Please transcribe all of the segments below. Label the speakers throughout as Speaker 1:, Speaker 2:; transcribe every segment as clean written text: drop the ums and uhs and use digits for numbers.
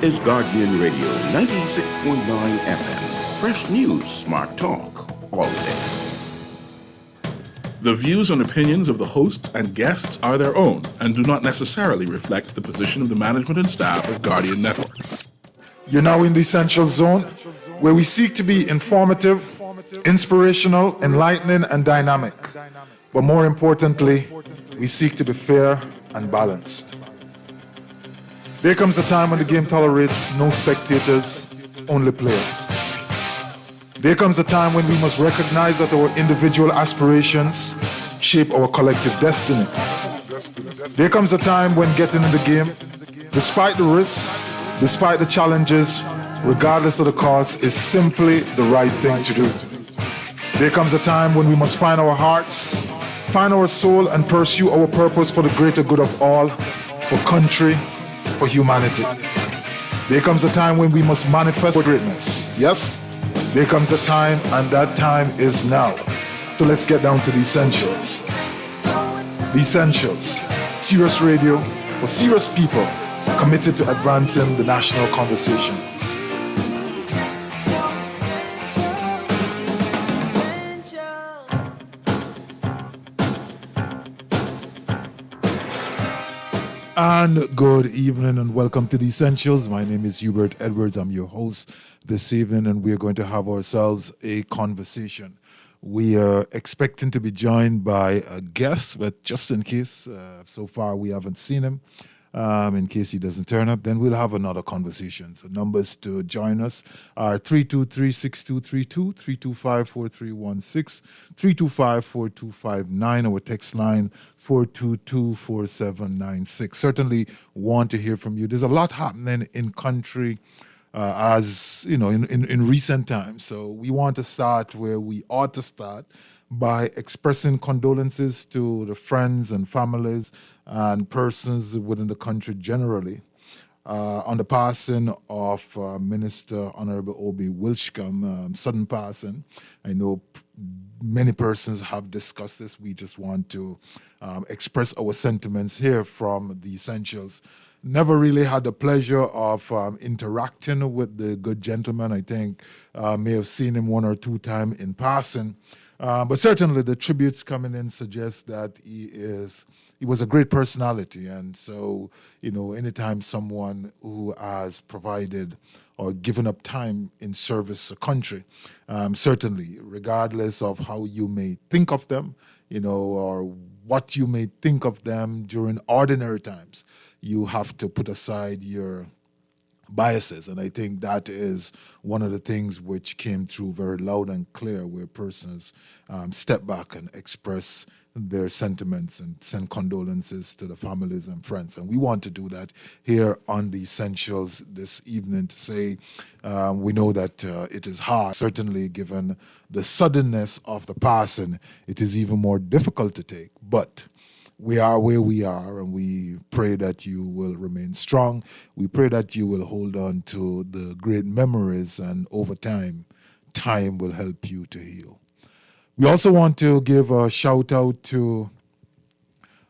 Speaker 1: is Guardian Radio 96.9 FM. Fresh news, smart talk, all day.
Speaker 2: The views and opinions of the hosts and guests are their own and do not necessarily reflect the position of the management and staff of Guardian Network.
Speaker 3: You're now in the Essential Zone, where we seek to be informative, inspirational, enlightening, and dynamic. But more importantly, we seek to be fair and balanced. There comes a time when the game tolerates no spectators, only players. There comes a time when we must recognize that our individual aspirations shape our collective destiny. There comes a time when getting in the game, despite the risks, despite the challenges, regardless of the cost, is simply the right thing to do. There comes a time when we must find our hearts, find our soul, and pursue our purpose for the greater good of all, for country, for humanity. There comes a time when we must manifest greatness. Yes, there comes a time, and that time is now. So let's get down to the essentials. The essentials. Serious radio for serious people committed to advancing the national conversation. And good evening and welcome to the Essentials. My name is Hubert Edwards. I'm your host this evening, and we're going to have ourselves a conversation. We are expecting to be joined by a guest, but just in case, so far we haven't seen him. In case he doesn't turn up, then we'll have another conversation. So numbers to join us are 323-6232, 325-4316, 325-4259, our text line 422-4796. Certainly want to hear from you. There's a lot happening in country as you know in recent times. So we want to start where we ought to start, by expressing condolences to the friends and families and persons within the country generally on the passing of Minister Honorable Obi Wilshcombe, sudden passing. I know many persons have discussed this. We just want to express our sentiments here from the Essentials. Never really had the pleasure of interacting with the good gentleman. I think may have seen him one or two times in passing. But certainly the tributes coming in suggest that he was a great personality. And so, anytime someone who has provided or given up time in service to country, certainly, regardless of how you may think of them, or what you may think of them during ordinary times, you have to put aside your biases. And I think that is one of the things which came through very loud and clear, where persons step back and express their sentiments and send condolences to the families and friends. And we want to do that here on the Essentials this evening to say we know that it is hard. Certainly, given the suddenness of the passing, it is even more difficult to take. But we are where we are, and we pray that you will remain strong. We pray that you will hold on to the great memories, and over time will help you to heal. We also want to give a shout out to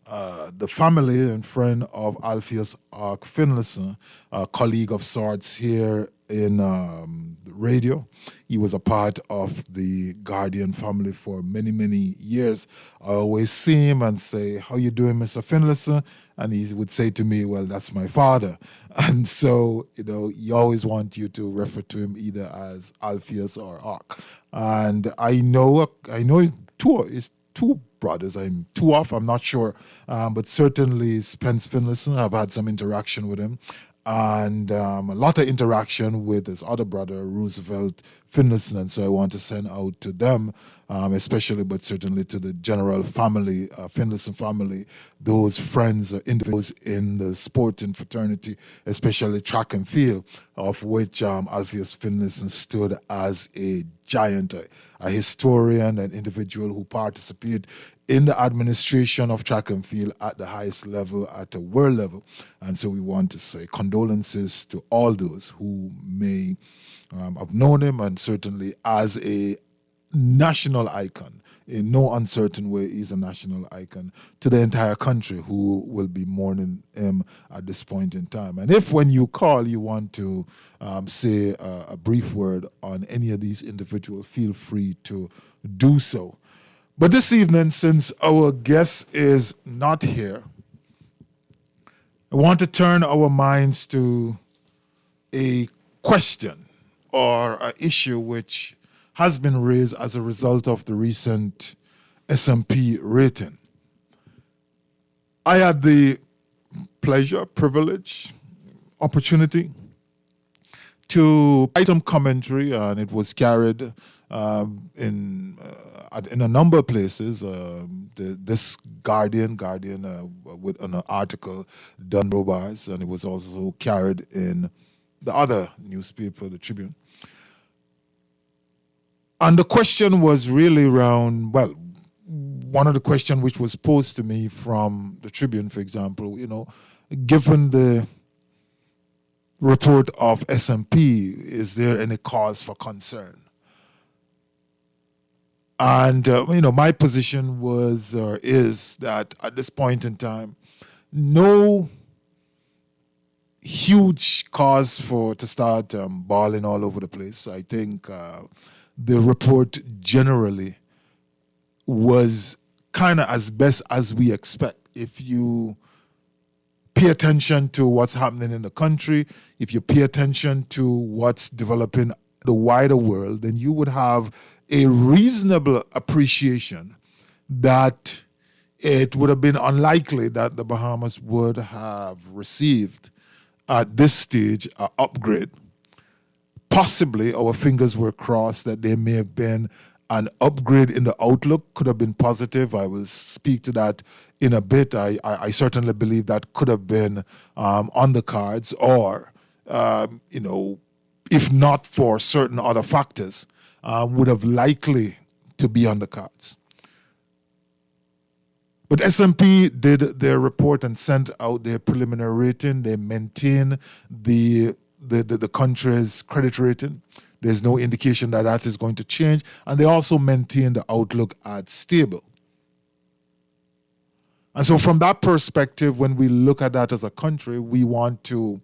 Speaker 3: the family and friend of Alpheus Ark Finlayson, a colleague of sorts here in radio. He was a part of the Guardian family for many, many years. I always see him and say, "How you doing, Mr. Finlayson?" And he would say to me, "Well, that's my father." And so, he always wants you to refer to him either as Alpheus or Ark. And I know it's two brothers. I'm two off, I'm not sure. But certainly Spence Finlayson, I've had some interaction with him. And a lot of interaction with his other brother, Roosevelt Finlayson. And so I want to send out to them, especially, but certainly to the general family, Finlayson family, those friends or individuals in the sporting fraternity, especially track and field, of which Alpheus Finlayson stood as a giant, a historian, an individual who participated in the administration of track and field at the highest level, at the world level. And so we want to say condolences to all those who may have known him, and certainly as a national icon. In no uncertain way, he's a national icon to the entire country who will be mourning him at this point in time. And if when you call, you want to say a brief word on any of these individuals, feel free to do so. But this evening, since our guest is not here, I want to turn our minds to a question or an issue which has been raised as a result of the recent S&P rating. I had the pleasure, privilege, opportunity to write some commentary, and it was carried in a number of places. This Guardian with an article done by Robars, and it was also carried in the other newspaper, the Tribune. And the question was really around, well, one of the questions which was posed to me from the Tribune, for example, given the report of S&P, is there any cause for concern? And, my position was or is that at this point in time, no huge cause to start balling all over the place. I think the report generally was kind of as best as we expect. If you pay attention to what's happening in the country, if you pay attention to what's developing the wider world, then you would have a reasonable appreciation that it would have been unlikely that the Bahamas would have received at this stage an upgrade. Possibly our fingers were crossed that there may have been an upgrade in the outlook, could have been positive. I will speak to that in a bit. I certainly believe that could have been on the cards, or, if not for certain other factors, would have likely to be on the cards. But S&P did their report and sent out their preliminary rating. They maintain the country's credit rating. There's no indication that that is going to change. And they also maintain the outlook at stable. And so from that perspective, when we look at that as a country, we want to,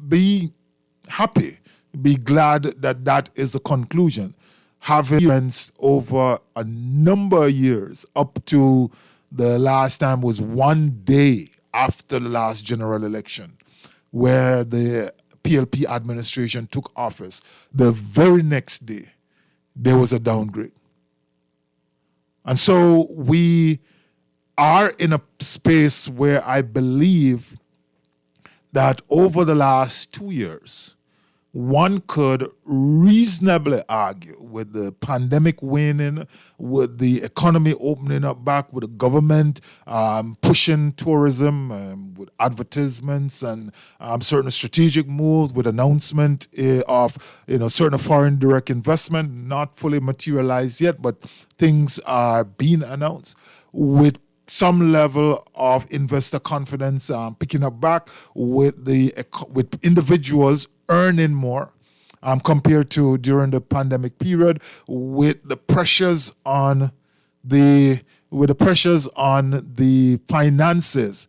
Speaker 3: be happy, be glad that that is the conclusion. Having experienced over a number of years, up to the last time was one day after the last general election, where the PLP administration took office, the very next day, there was a downgrade. And so we are in a space where I believe that over the last 2 years, one could reasonably argue, with the pandemic waning, with the economy opening up back, with the government pushing tourism, with advertisements and certain strategic moves, with announcement of certain foreign direct investment, not fully materialized yet, but things are being announced, with some level of investor confidence picking up back, with individuals earning more compared to during the pandemic period, with the pressures on the finances.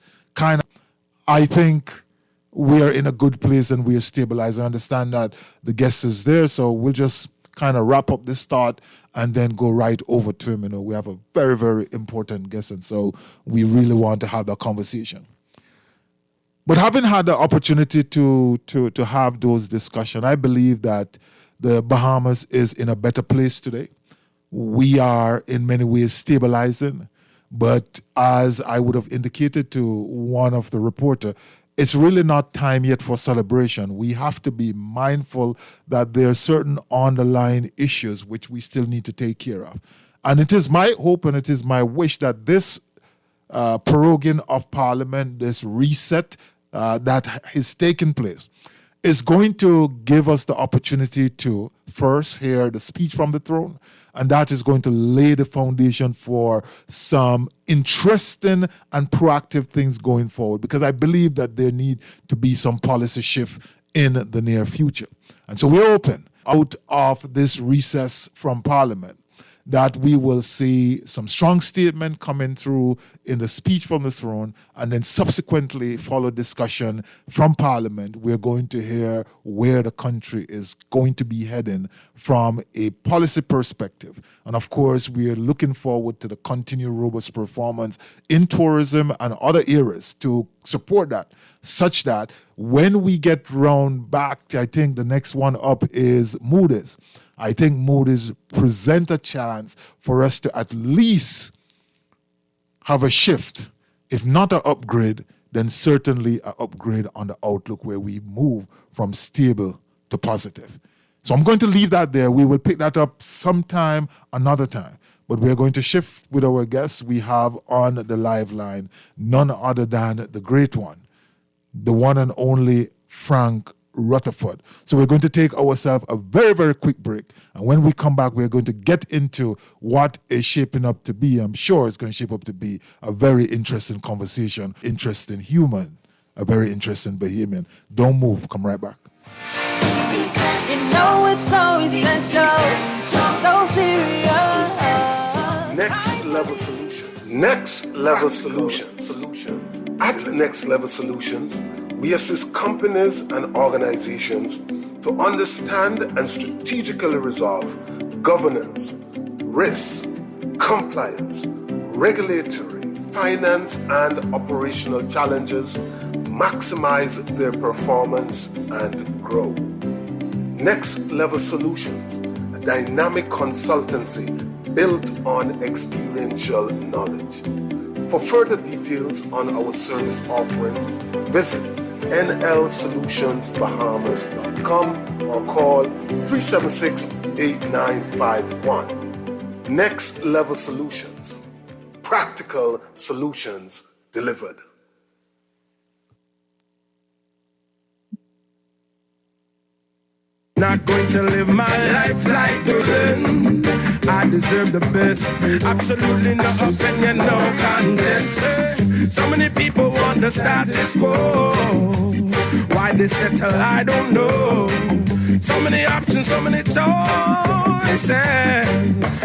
Speaker 3: I think we are in a good place and we are stabilized. I understand that the guest is there, so we'll just kind of wrap up this thought and then go right over to him. We have a very, very important guest, and so we really want to have that conversation. But having had the opportunity to have those discussions, I believe that the Bahamas is in a better place today. We are in many ways stabilizing, but as I would have indicated to one of the reporters, it's really not time yet for celebration. We have to be mindful that there are certain underlying issues which we still need to take care of. And it is my hope and it is my wish that this proroguing of Parliament, this reset that is taking place, is going to give us the opportunity to first hear the speech from the throne, and that is going to lay the foundation for some interesting and proactive things going forward, because I believe that there need to be some policy shift in the near future. And so we're open. out of this recess from Parliament, that we will see some strong statement coming through in the speech from the throne, and then subsequently follow discussion from Parliament. We're going to hear where the country is going to be heading from a policy perspective. And of course, we are looking forward to the continued robust performance in tourism and other areas to support that, such that when we get round back, I think the next one up is Moody's. I think Moody's present a chance for us to at least have a shift, if not an upgrade, then certainly an upgrade on the outlook where we move from stable to positive. So I'm going to leave that there. We will pick that up sometime, another time. But we're going to shift with our guests. We have on the live line none other than the great one, the one and only Frank Rutherford. So we're going to take ourselves a very, very quick break. And when we come back, we're going to get into what is shaping up to be, I'm sure it's going to shape up to be a very interesting conversation, interesting human, a very interesting Bahamian. Don't move. Come right back.
Speaker 4: You know it's so essential, so serious.
Speaker 5: Next Level Solutions. Next Level Solutions. At Next Level Solutions, we assist companies and organizations to understand and strategically resolve governance, risk, compliance, regulatory, finance, and operational challenges, maximize their performance, and grow. Next Level Solutions, a dynamic consultancy built on experiential knowledge. For further details on our service offerings, visit nlsolutionsbahamas.com or call 376-8951. Next Level Solutions. Practical solutions delivered.
Speaker 6: Not going to live my life like the wind. I deserve the best. Absolutely no opinion, no contest. So many people want the status quo. Why they settle, I don't know. So many options, so many choices,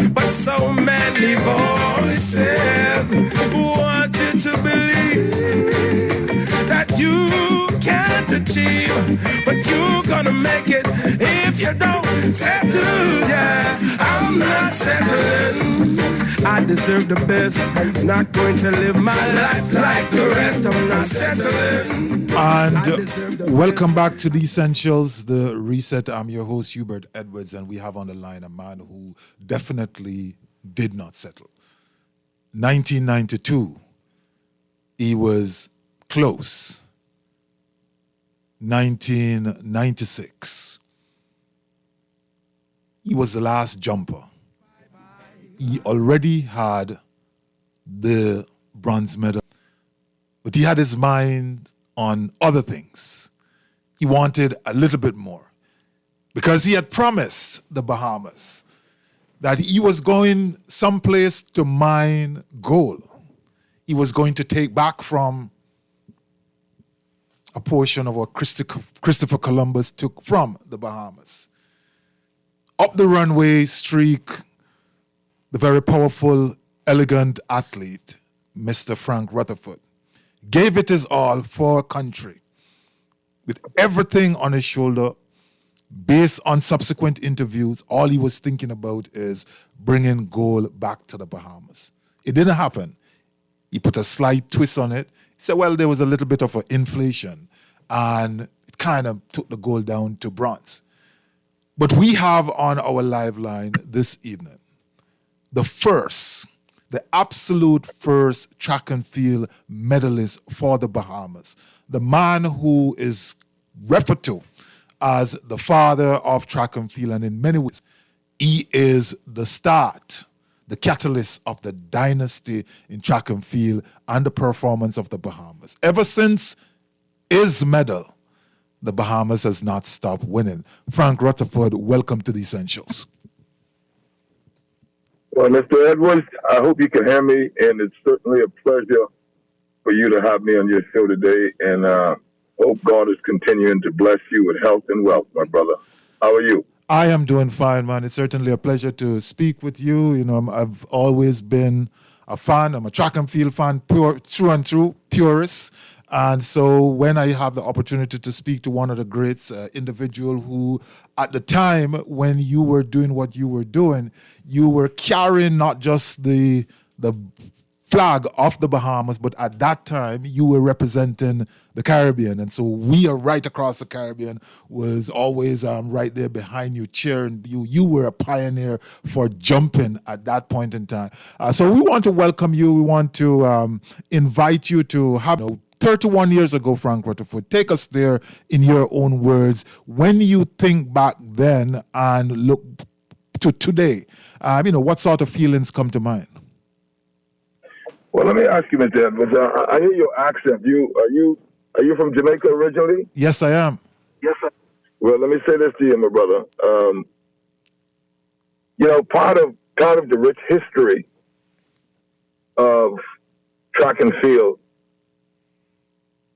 Speaker 6: but so many voices want you to believe that you can't achieve, but you're gonna make it if you don't settle. Yeah, I'm not settling. I deserve the best. Not going to live my life like the rest. I'm not settling.
Speaker 3: And welcome back to the Essentials, the Reset. I'm your host, Hubert Edwards, and we have on the line a man who definitely did not settle. 1992, he was close. 1996, he was the last jumper. He already had the bronze medal, but he had his mind on other things. He wanted a little bit more because he had promised the Bahamas that he was going someplace to mine gold. He was going to take back from a portion of what Christopher Columbus took from the Bahamas. Up the runway streak, the very powerful, elegant athlete, Mr. Frank Rutherford, gave it his all for a country with everything on his shoulder. Based on subsequent interviews, all he was thinking about is bringing gold back to the Bahamas. It didn't happen. He put a slight twist on it. He said, well, there was a little bit of an inflation, and it kind of took the gold down to bronze. But we have on our live line this evening the absolute first track and field medalist for the Bahamas, the man who is referred to as the father of track and field, and in many ways, he is the start, the catalyst of the dynasty in track and field and the performance of the Bahamas. Ever since his medal, the Bahamas has not stopped winning. Frank Rutherford, welcome to the Essentials.
Speaker 7: Well, Mr. Edwards, I hope you can hear me, and it's certainly a pleasure for you to have me on your show today, and hope God is continuing to bless you with health and wealth, my brother. How are you?
Speaker 3: I am doing fine, man. It's certainly a pleasure to speak with you. You know, I've always been a fan. I'm a track and field fan, pure, through and through, purist. And so when I have the opportunity to speak to one of the greats, individual who, at the time when you were doing what you were doing, you were carrying not just the flag of the Bahamas, but at that time you were representing the Caribbean, and so we are right across the Caribbean was always right there behind you, cheering you. You were a pioneer for jumping at that point in time. So we want to welcome you. We want to invite you to have. 31 years ago, Frank Rutherford, take us there in your own words. When you think back then and look to today, what sort of feelings come to mind?
Speaker 7: Well, let me ask you, Mr. Edwards. I hear your accent. Are you from Jamaica originally?
Speaker 3: Yes, I am.
Speaker 7: Yes, sir. Well, let me say this to you, my brother. Part of the rich history of track and field,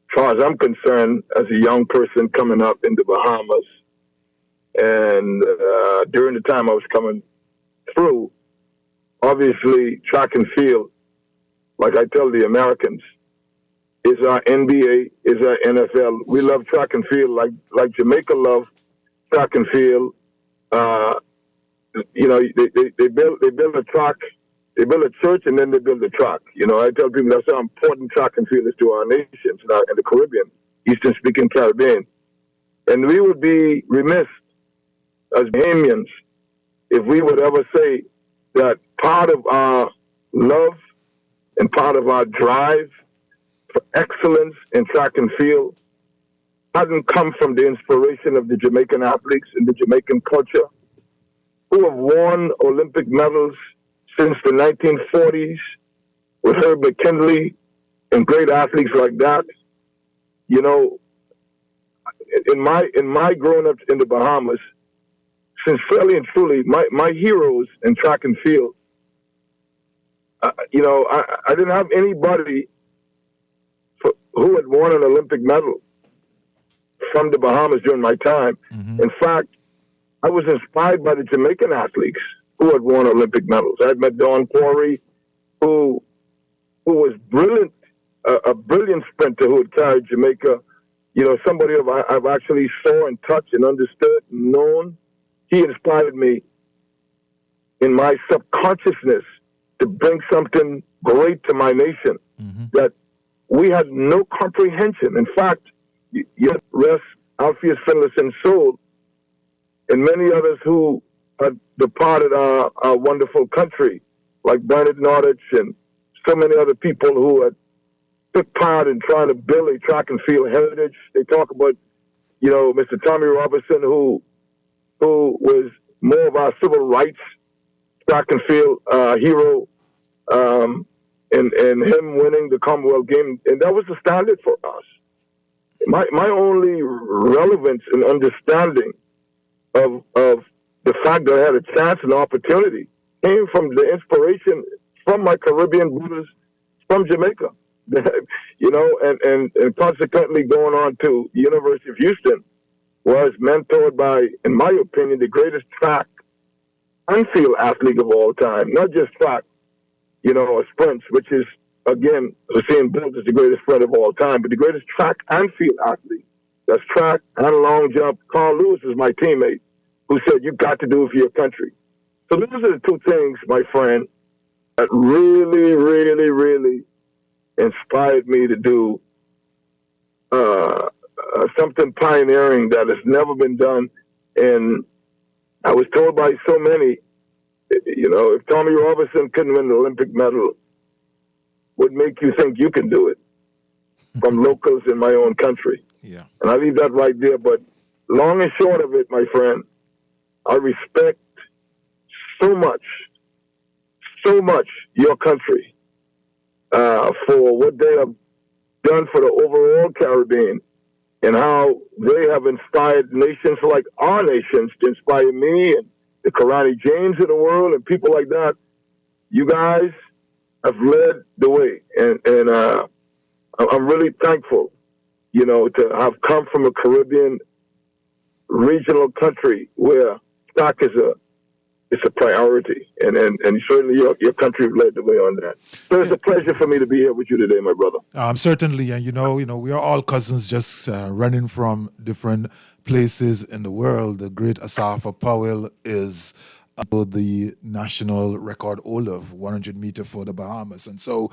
Speaker 7: as far as I'm concerned, as a young person coming up in the Bahamas, and during the time I was coming through, obviously track and field, like I tell the Americans, is our NBA, is our NFL. We love track and field like Jamaica love track and field. They build a track, they build a church, and then they build a track. I tell people that's how important track and field is to our nations in the Caribbean, Eastern-speaking Caribbean. And we would be remiss as Bahamians if we would ever say that part of our love and part of our drive for excellence in track and field hasn't come from the inspiration of the Jamaican athletes and the Jamaican culture who have won Olympic medals since the 1940s with Hubert and great athletes like that. In my growing up in the Bahamas, sincerely and truly, my heroes in track and field, I didn't have anybody who had won an Olympic medal from the Bahamas during my time. Mm-hmm. In fact, I was inspired by the Jamaican athletes who had won Olympic medals. I had met Don Quarry, who was brilliant, a brilliant sprinter who had carried Jamaica. Somebody I've actually saw and touched and understood and known. He inspired me in my subconsciousness to bring something great to my nation that we had no comprehension. In fact, yet rest Alpheus Finlayson Soul and many others who had departed our wonderful country, like Bernard Nordich and so many other people who had took part in trying to build a track and field heritage. They talk about, Mr. Tommy Robertson, who was more of our civil rights track and field hero, and him winning the Commonwealth game, and that was the standard for us. My only relevance and understanding of the fact that I had a chance and opportunity came from the inspiration from my Caribbean brothers from Jamaica, and consequently going on to the University of Houston, was mentored by, in my opinion, the greatest track and field athlete of all time. Not just track, sprints, which is, again, Usain Bolt is the greatest sprint of all time, but the greatest track and field athlete. That's track and long jump. Carl Lewis is my teammate who said, you got to do it for your country. So those are the two things, my friend, that really, really, really inspired me to do something pioneering that has never been done. And I was told by so many, if Tommy Robertson couldn't win the Olympic medal, would make you think you can do it from locals in my own country.
Speaker 3: Yeah.
Speaker 7: And I leave that right there. But long and short of it, my friend, I respect so much your country for what they have done for the overall Caribbean and how they have inspired nations like our nations to inspire me and the Karani James of the world and people like that. You guys have led the way, and I'm really thankful, to have come from a Caribbean regional country where stock is a priority, and certainly your country led the way on that. So it's a pleasure for me to be here with you today, my brother.
Speaker 3: Certainly, and we are all cousins, just running from different places in the world. The great Asafa Powell is the national record holder of 100 meter for the Bahamas, and so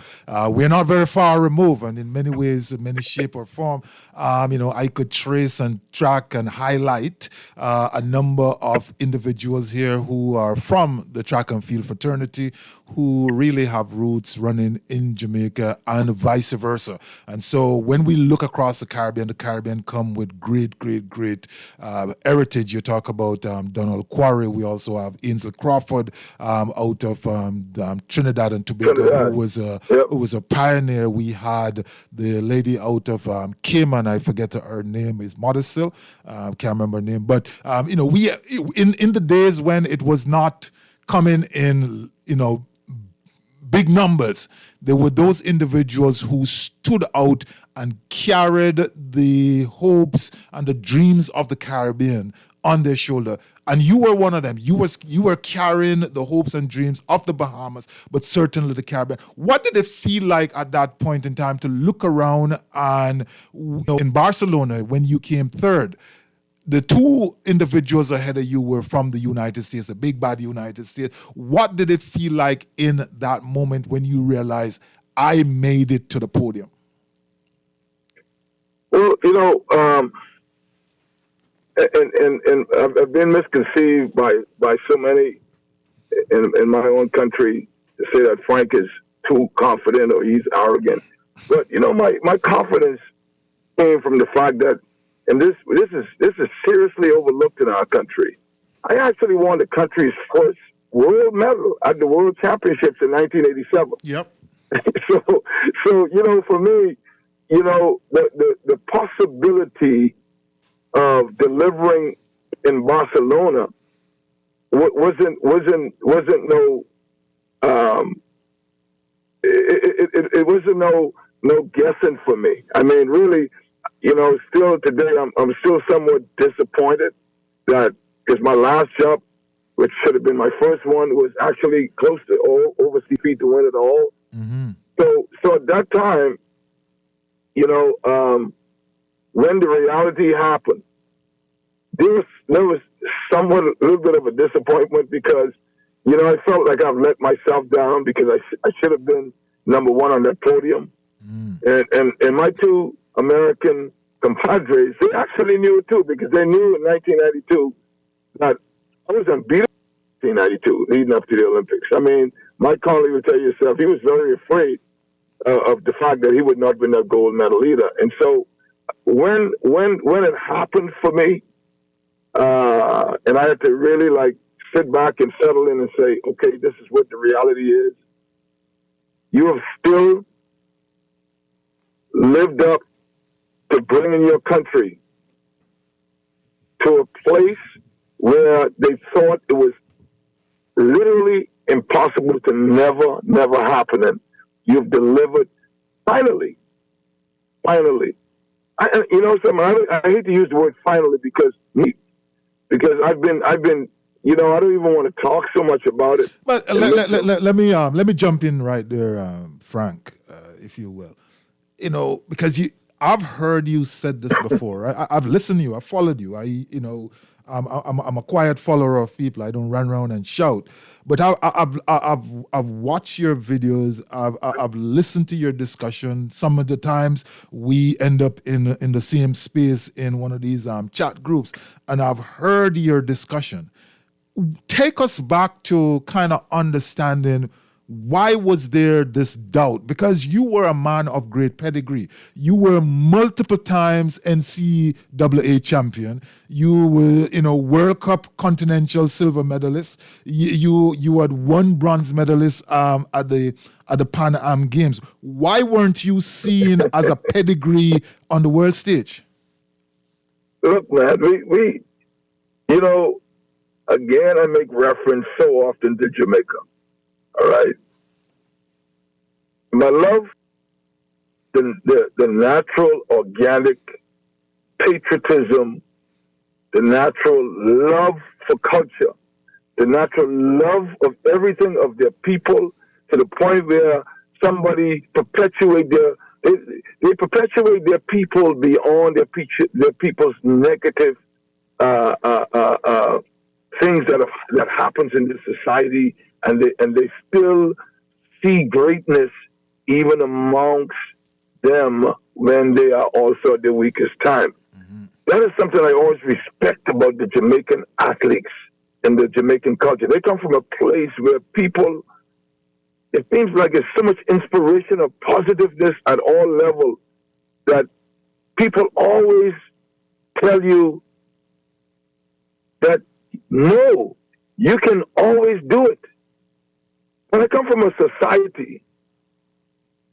Speaker 3: we're not very far removed. And in many ways, in many shape or form, I could trace and track and highlight a number of individuals here who are from the track and field fraternity, who really have roots running in Jamaica and vice versa. And so when we look across the Caribbean come with great heritage. You talk about Donald Quarry. We also have Ainsley Crawford out of Trinidad and Tobago, who was a pioneer. We had the lady out of Cayman. I forget her name is Modestil. Can't remember her name. But we in the days when it was not coming in, big numbers, there were those individuals who stood out and carried the hopes and the dreams of the Caribbean on their shoulder. And you were one of them. You were carrying the hopes and dreams of the Bahamas, but certainly the Caribbean. What did it feel like at that point in time to look around and in Barcelona when you came third? The two individuals ahead of you were from the United States, the big bad United States. What did it feel like in that moment when you realized I made it to the podium?
Speaker 7: Well, and I've been misconceived by so many in my own country to say that Frank is too confident or he's arrogant. But my confidence came from the fact that, and this is seriously overlooked in our country, I actually won the country's first world medal at the World Championships in 1987.
Speaker 3: Yep.
Speaker 7: So for me, the possibility of delivering in Barcelona wasn't no it wasn't no guessing for me. I mean, really, still today I'm still somewhat disappointed that, because my last jump, which should have been my first one, was actually close to over 6 feet to win it all.
Speaker 3: Mm-hmm.
Speaker 7: So at that time, when the reality happened, there was somewhat a little bit of a disappointment because, I felt like I've let myself down because I should have been number one on that podium. Mm. And my two American compadres, they actually knew it too, because they knew in 1992 that I was unbeatable in 1992 leading up to the Olympics. I mean, Mike Conley would tell you himself, he was very afraid of the fact that he would not win that gold medal either. And so when it happened for me, and I had to really sit back and settle in and say, okay, this is what the reality is. You have still lived up to bringing your country to a place where they thought it was literally impossible to never happen. And you've delivered finally. I hate to use the word finally because I've been I don't even want to talk so much about it.
Speaker 3: But let me jump in right there, Frank, if you will. Because I've heard you said this before. Right? I've listened to you. I've followed you. I'm a quiet follower of people. I don't run around and shout. But I've watched your videos. I've listened to your discussion. Some of the times we end up in the same space in one of these chat groups, and I've heard your discussion. Take us back to kind of understanding, why was there this doubt? Because you were a man of great pedigree. You were multiple times NCAA champion. You were, World Cup continental silver medalist. You had one bronze medalist at the Pan Am Games. Why weren't you seen as a pedigree on the world stage?
Speaker 7: Look, man, we again, I make reference so often to Jamaica. All right. My love, the natural, organic patriotism the natural love for culture, the natural love of everything of their people, to the point where somebody perpetuate they perpetuate their people beyond their people's negative things that happens in this society, and they still see greatness even amongst them when they are also at their weakest time. That is something I always respect about the Jamaican athletes and the Jamaican culture. They come from a place where people, it seems like there's so much inspiration of positiveness at all levels that people always tell you that, no, you can always do it. When I come from a society,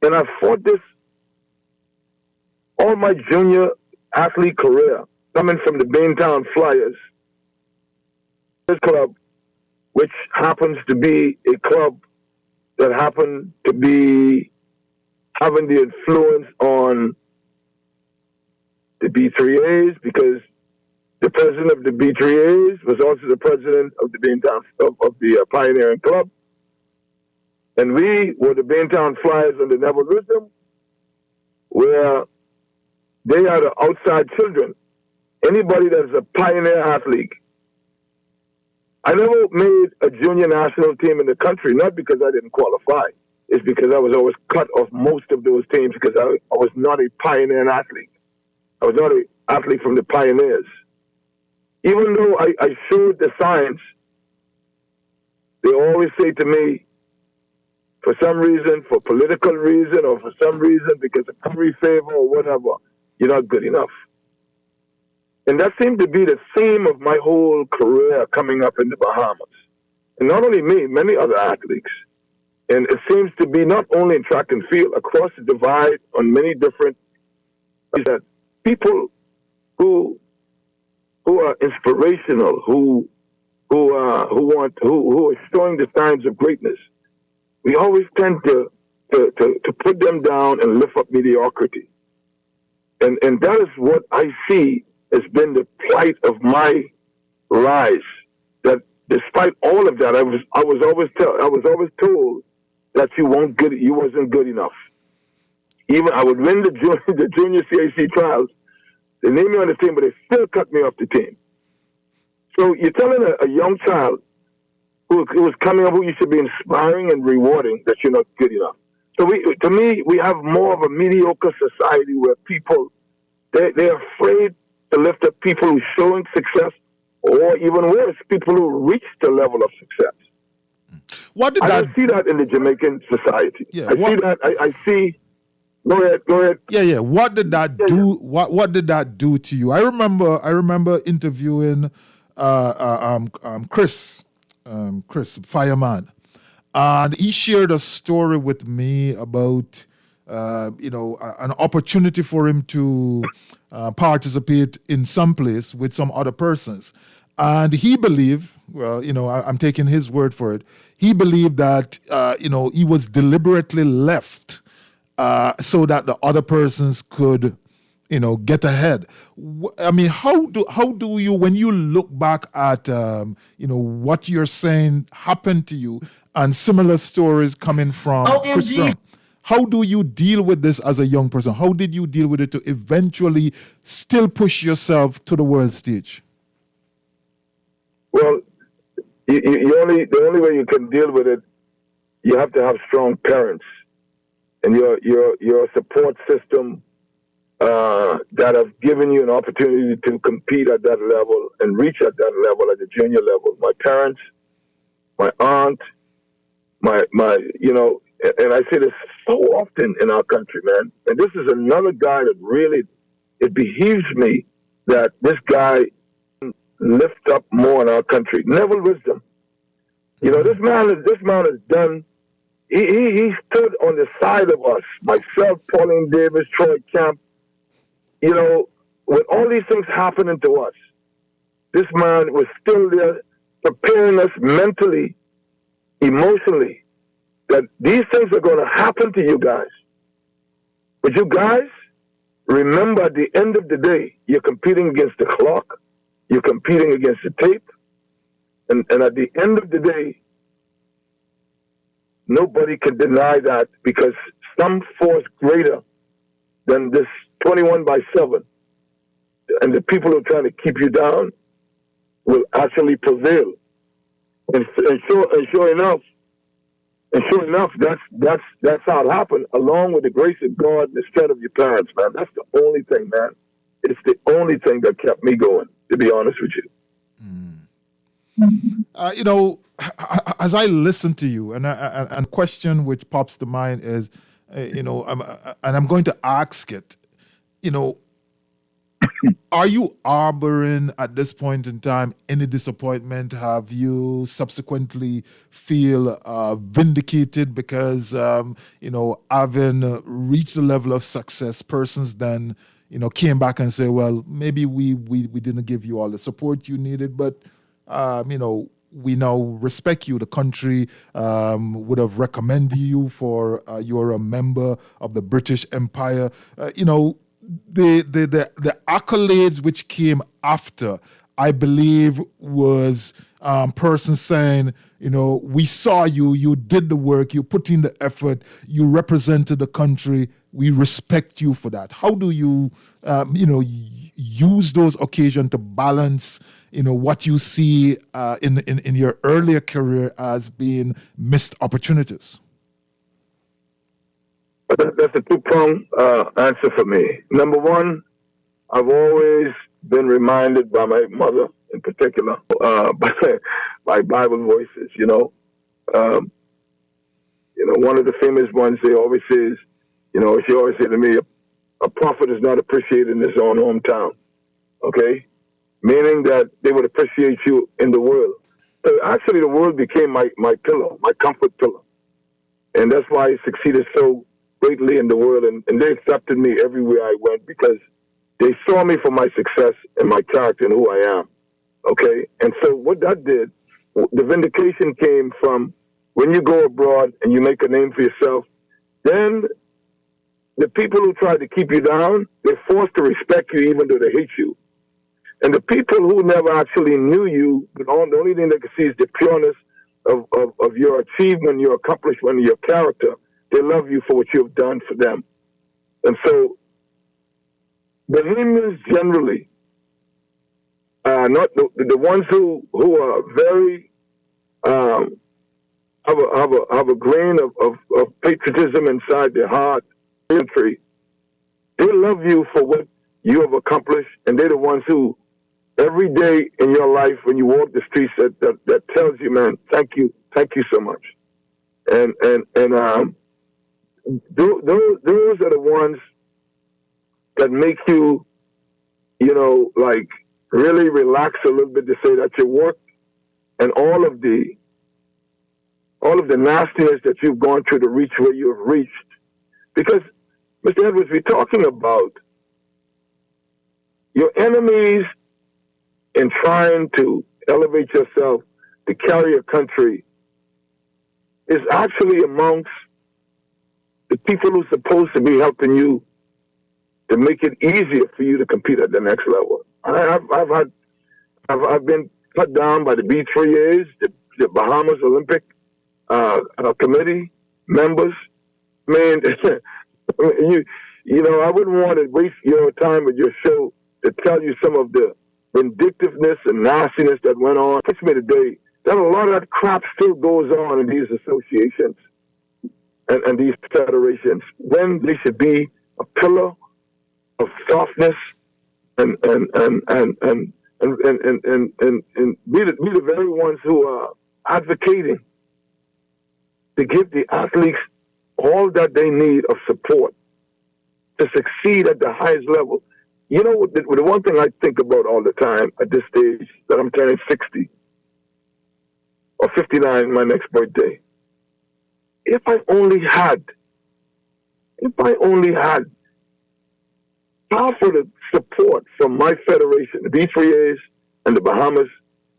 Speaker 7: and I fought this all my junior athlete career, coming from the Baintown Flyers, this club, which happens to be a club that happened to be having the influence on the B3As, because the president of the B3As was also the president of the Baintown of the Pioneering Club, and we were the Baintown Flyers under Neville Wisdom, where they are the outside children. Anybody that's a pioneer athlete. I never made a junior national team in the country, not because I didn't qualify. It's because I was always cut off most of those teams because I was not a pioneer athlete. I was not an athlete from the pioneers. Even though I showed the signs, they always say to me, for some reason, for political reason, or for some reason, because of country favor or whatever, you're not good enough. And that seemed to be the theme of my whole career coming up in the Bahamas. And not only me, many other athletes. And it seems to be not only in track and field, across the divide on many different, that people who are inspirational, who are showing the signs of greatness, we always tend to put them down and lift up mediocrity. And that is what I see has been the plight of my rise. That despite all of that, I was always told that you wasn't good enough. Even I would win the junior CAC trials, they named me on the team, but they still cut me off the team. So you're telling a young child who was coming up, who you should be inspiring and rewarding, that you're not good enough. So to me, we have more of a mediocre society where people, they're afraid to lift up people who are showing success, or even worse, people who reach the level of success. I don't see that in the Jamaican society.
Speaker 3: Yeah,
Speaker 7: I see. Go ahead.
Speaker 3: Yeah. What did that do? What did that do to you? I remember interviewing Chris Fireman, and he shared a story with me about an opportunity for him to participate in some place with some other persons. And he believed, I'm taking his word for it, he believed that, he was deliberately left so that the other persons could, get ahead. I mean, how do you, when you look back at, what you're saying happened to you and similar stories coming from Chris Brown, how do you deal with this as a young person? How did you deal with it to eventually still push yourself to the world stage?
Speaker 7: Well, the only way you can deal with it, you have to have strong parents and your support system that have given you an opportunity to compete at that level and reach at that level, at the junior level. My parents, my aunt, and I say this so often in our country, man. And this is another guy that really, it behoves me that this guy lift up more in our country. Neville Wisdom. This man has done. He stood on the side of us. Myself, Pauline Davis, Troy Camp. With all these things happening to us, this man was still there, preparing us mentally, emotionally, that these things are going to happen to you guys. But you guys, remember at the end of the day, you're competing against the clock. You're competing against the tape. And at the end of the day, nobody can deny that because some force greater than this 21/7 and the people who are trying to keep you down will actually prevail. And sure enough, that's how it happened, along with the grace of God and the strength of your parents, man. That's the only thing, man. It's the only thing that kept me going, to be honest with you.
Speaker 3: As I listen to you, and a question which pops to mind is, I'm going to ask it, are you harboring at this point in time any disappointment? Have you subsequently feel vindicated because, having reached the level of success, persons then, came back and say, well, maybe we didn't give you all the support you needed, but, we now respect you. The country would have recommended you for you're a member of the British Empire. The accolades which came after, I believe, was persons saying, we saw you, you did the work, you put in the effort, you represented the country, we respect you for that. How do you, use those occasions to balance, what you see in your earlier career as being missed opportunities?
Speaker 7: That's a two-pronged answer for me. Number one, I've always been reminded by my mother, in particular, by Bible voices. One of the famous ones they always says, she always said to me, a prophet is not appreciated in his own hometown. Okay, meaning that they would appreciate you in the world. So actually, the world became my pillow, my comfort pillow, and that's why I succeeded so greatly in the world, and they accepted me everywhere I went because they saw me for my success and my character and who I am. Okay? And so what that did, the vindication came from when you go abroad and you make a name for yourself, then the people who try to keep you down, they're forced to respect you even though they hate you. And the people who never actually knew you, the only thing they can see is the pureness of your achievement, your accomplishment, your character. They love you for what you've done for them. And so, Bahamians generally, not the ones who are very, have a grain of patriotism inside their heart, country, they love you for what you have accomplished, and they're the ones who, every day in your life when you walk the streets, that tells you, man, thank you so much. And those are the ones that make you, really relax a little bit to say that your work and all of the nastiness that you've gone through to reach where you have reached. Because, Mr. Edwards, we're talking about your enemies in trying to elevate yourself to carry a country is actually amongst the people who are supposed to be helping you to make it easier for you to compete at the next level. I've been cut down by the B3As, the Bahamas Olympic Committee members. Man, I wouldn't want to waste your time with your show to tell you some of the vindictiveness and nastiness that went on. It puts me today that a lot of that crap still goes on in these associations and these federations when they should be a pillar of softness and be the very ones who are advocating to give the athletes all that they need of support to succeed at the highest level. The one thing I think about all the time at this stage that I'm turning 60 or 59 my next birthday, if I only had half of the support from my federation, the B3As and the Bahamas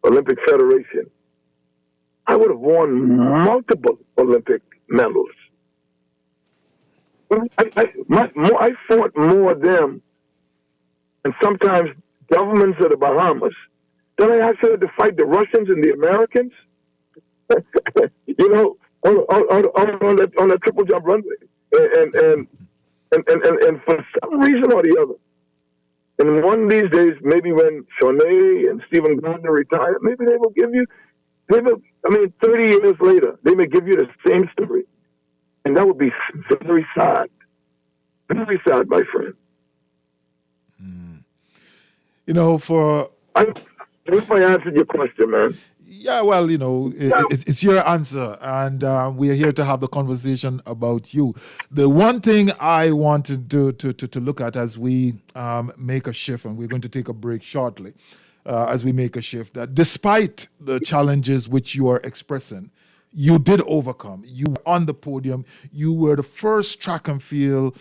Speaker 7: Olympic Federation, I would have won multiple Olympic medals. I fought more of them, and sometimes governments of the Bahamas Then I actually had to fight the Russians and the Americans, on the triple jump runway. And for some reason or the other, and one of these days, maybe when Shaunae and Stephen Gardner retire, maybe they will give you, 30 years later, they may give you the same story. And that would be very sad. Very sad, my friend. I hope I answered your question, man.
Speaker 3: Yeah, well, it's your answer, and we are here to have the conversation about you. The one thing I wanted to look at as we make a shift, and we're going to take a break shortly, as we make a shift, that despite the challenges which you are expressing, you did overcome. You were on the podium. You were the first track and field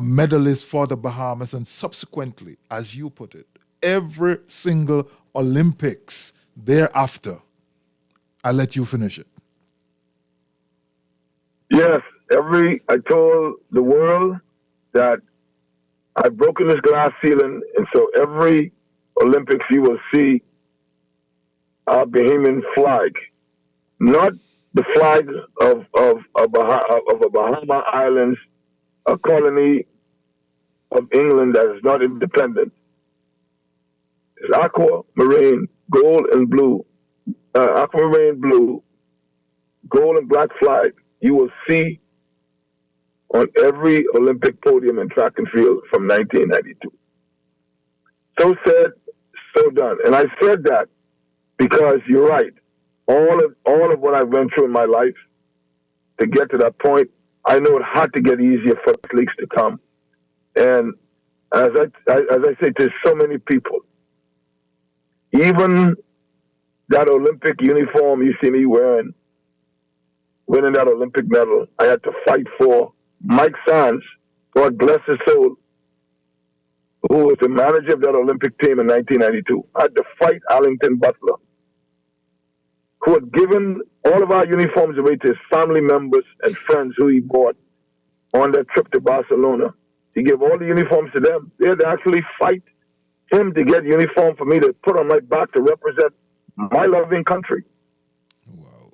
Speaker 3: medalist for the Bahamas, and subsequently, as you put it, every single Olympics thereafter. I'll let you finish it.
Speaker 7: Yes, I told the world that I've broken this glass ceiling, and so every Olympics you will see our Bahamian flag, not the flag of a Bahama Islands, a colony of England that is not independent. It's aquamarine, gold and blue. Aquamarine blue, gold and black flag, you will see on every Olympic podium in track and field from 1992. So said, so done. And I said that because you're right. All of what I went through in my life to get to that point, I know it had to get easier for athletes to come. And as I say to so many people, even that Olympic uniform you see me wearing, winning that Olympic medal, I had to fight for Mike Sands, God bless his soul, who was the manager of that Olympic team in 1992. I had to fight Allington Butler, who had given all of our uniforms away to his family members and friends who he bought on that trip to Barcelona. He gave all the uniforms to them. They had to actually fight him to get uniform for me to put on my back to represent my loving country.
Speaker 3: Wow.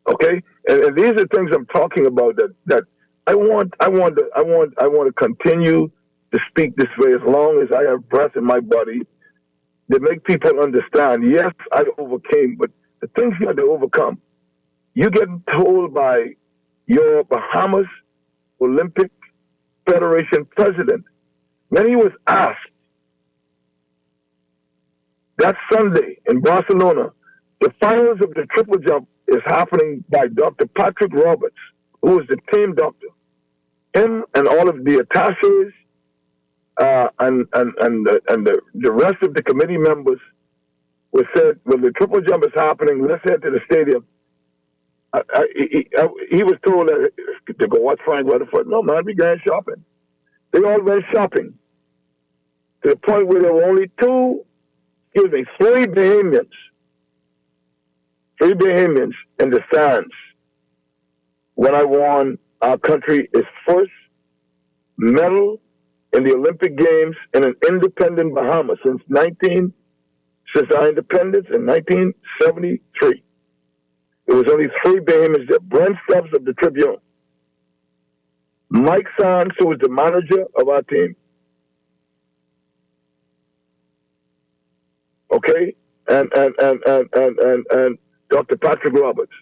Speaker 7: Okay, and these are things I'm talking about that I want to continue to speak this way as long as I have breath in my body, to make people understand. Yes, I overcame, but the things you had to overcome, you get told by your Bahamas Olympic Federation president when he was asked that Sunday in Barcelona, the finals of the triple jump is happening by Dr. Patrick Roberts, who was the team doctor. Him and all of the attaches and the rest of the committee members were said, well, the triple jump is happening, let's head to the stadium. He was told to go watch Frank Rutherford. No, man, we going shopping. They all went shopping to the point where there were only three Bahamians in the stands when I won our country's first medal in the Olympic Games in an independent Bahamas since our independence in 1973. There was only three Bahamians there. Brent Stubbs of the Tribune, Mike Sands, who was the manager of our team, okay, and Dr. Patrick Roberts.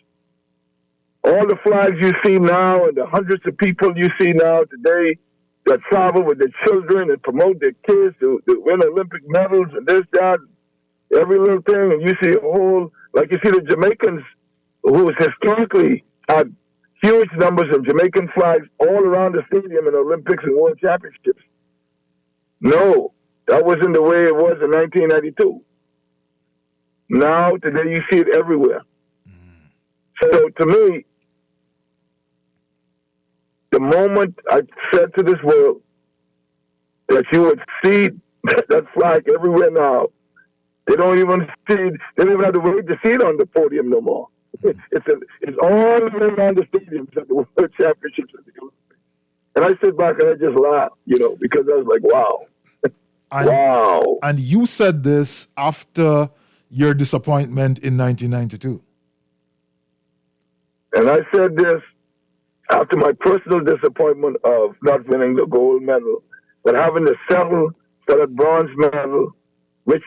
Speaker 7: All the flags you see now and the hundreds of people you see now today that travel with their children and promote their kids to win Olympic medals and this, that, every little thing. And you see a whole, like you see the Jamaicans, who historically had huge numbers of Jamaican flags all around the stadium in Olympics and World Championships. No, that wasn't the way it was in 1992. Now, today, you see it everywhere. So, to me, the moment I said to this world that you would see that flag everywhere now, they don't even have to wait to see it on the podium no more. It's all around the stadiums at the World Championships at the Olympics. And I sit back and I just laugh, because I was like, wow.
Speaker 3: And you said this after your disappointment in 1992.
Speaker 7: And I said this after my personal disappointment of not winning the gold medal, but having to settle for that bronze medal, which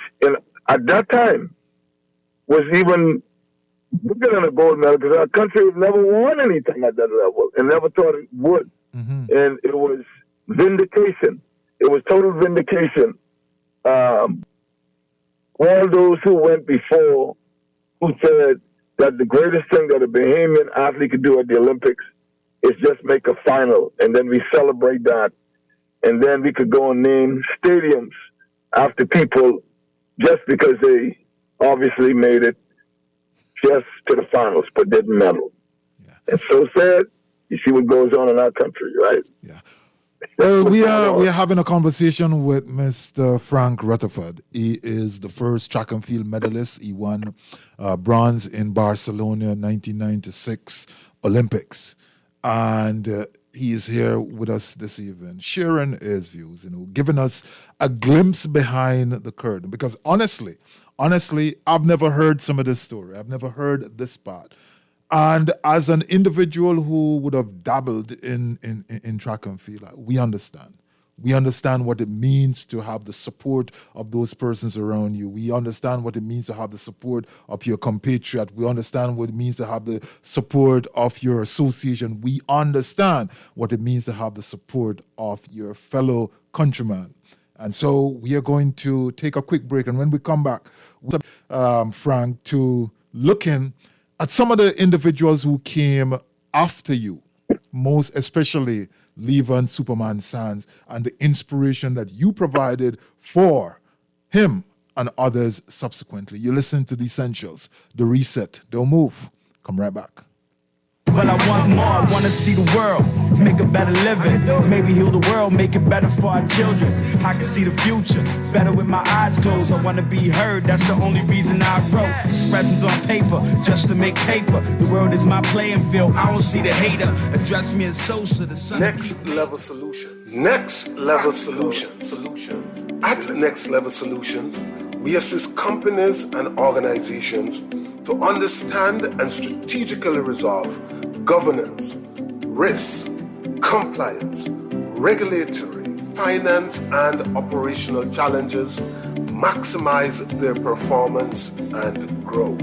Speaker 7: at that time was even bigger than a gold medal because our country had never won anything at that level and never thought it would. And it was vindication. It was total vindication. All those who went before who said that the greatest thing that a Bahamian athlete could do at the Olympics is just make a final, and then we celebrate that. And then we could go and name stadiums after people just because they obviously made it just to the finals but didn't medal. Yeah. And so sad. You see what goes on in our country, right?
Speaker 3: Yeah. Well, we are having a conversation with Mr. Frank Rutherford. He is the first track and field medalist. He won bronze in Barcelona 1996 Olympics. And he is here with us this evening, sharing his views, giving us a glimpse behind the curtain. Because honestly, I've never heard some of this story. I've never heard this part. And as an individual who would have dabbled in track and field, we understand. We understand what it means to have the support of those persons around you. We understand what it means to have the support of your compatriot. We understand what it means to have the support of your association. We understand what it means to have the support of your fellow countrymen. And so we are going to take a quick break. And when we come back, Frank, to looking at some of the individuals who came after you, most especially Levan Superman Sands, and the inspiration that you provided for him and others subsequently. You listen to The Essentials, The Reset. Don't move. Come right back.
Speaker 6: But I want more, I want to see the world, make a better living, maybe heal the world, make it better for our children. I can see the future, better with my eyes closed. I want to be heard, that's the only reason I wrote. Expressions on paper, just to make paper. The world is my playing field, I don't see the hater. Address me in Sosa, the sun.
Speaker 5: Next Level Solutions. Next Level Solutions. At Next Level Solutions, we assist companies and organizations to understand and strategically resolve governance, risk, compliance, regulatory, finance, and operational challenges, maximize their performance and grow.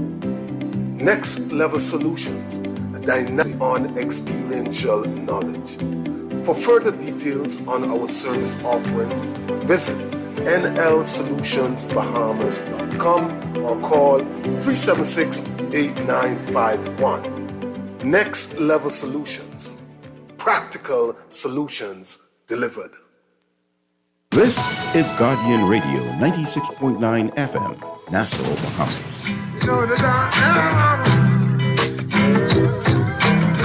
Speaker 5: Next Level Solutions, a dynamic on experiential knowledge. For further details on our service offerings, visit nlsolutionsbahamas.com or call 376-8951. Next Level Solutions. Practical solutions delivered.
Speaker 1: This is Guardian Radio 96.9 FM, Nassau, Bahamas.
Speaker 6: You know that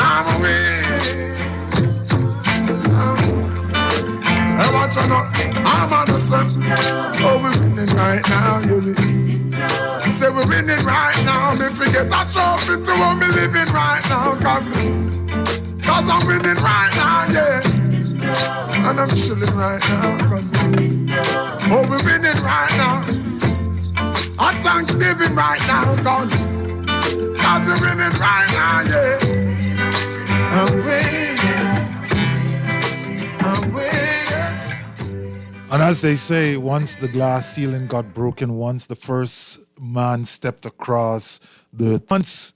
Speaker 6: I'm away. I'm innocent. Oh, we're winning right now, you say we're winning right now. Me forget that trophy to what me living right now. Cause I'm winning right now, yeah. And I'm chilling right now. Oh, we're winning right now. Our Thanksgiving right now. Cause we're winning right now, yeah. I'm waiting.
Speaker 3: And as they say, once the glass ceiling got broken, once the first man stepped across, once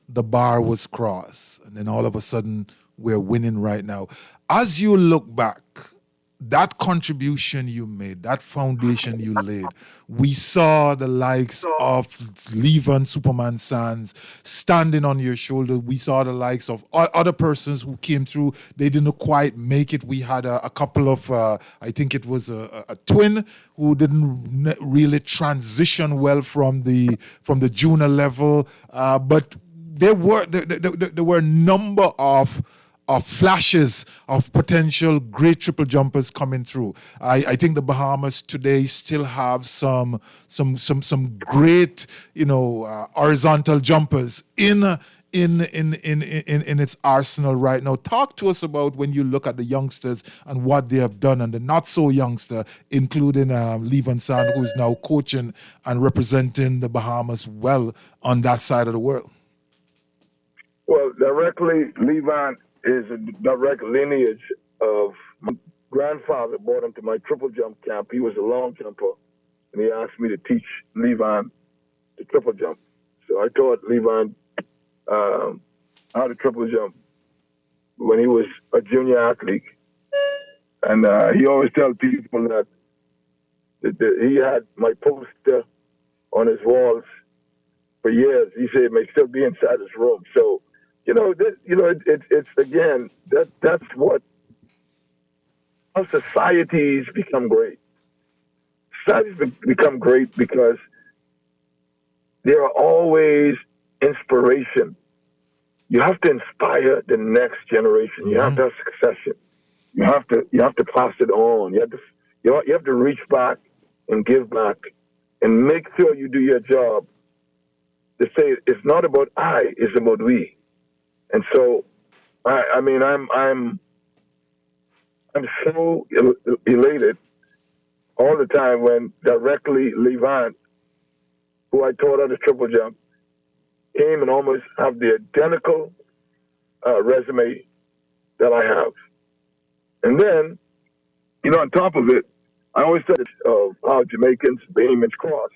Speaker 3: the bar was crossed, and then all of a sudden we're winning right now. As you look back, that contribution you made, that foundation you laid, we saw the likes of Levan Superman Sands standing on your shoulder. We saw the likes of other persons who came through. They didn't quite make it. We had a couple of, I think it was a twin who didn't really transition well from the junior level. But there were a number of flashes of potential great triple jumpers coming through. I think the Bahamas today still have some great horizontal jumpers in in its arsenal right now. Talk to us about when you look at the youngsters and what they have done, and the not so youngster, including Levan San, who is now coaching and representing the Bahamas well on that side of the world.
Speaker 7: Well, directly, Levan is a direct lineage of my grandfather. Brought him to my triple jump camp. He was a long jumper, and he asked me to teach Levan the triple jump. So I taught Levan how to triple jump when he was a junior athlete. And he always tells people that he had my poster on his walls for years. He said it may still be inside his room. So, it's again, that's what how societies become great. Societies become great because there are always inspiration. You have to inspire the next generation. You have to have succession. You have to pass it on. You have to reach back and give back and make sure you do your job. To say it's not about I, it's about we. And so, I'm so elated all the time when directly Levan, who I taught how to triple jump, came and almost have the identical resume that I have. And then, on top of it, I always said of how Jamaicans, Bahamians cross.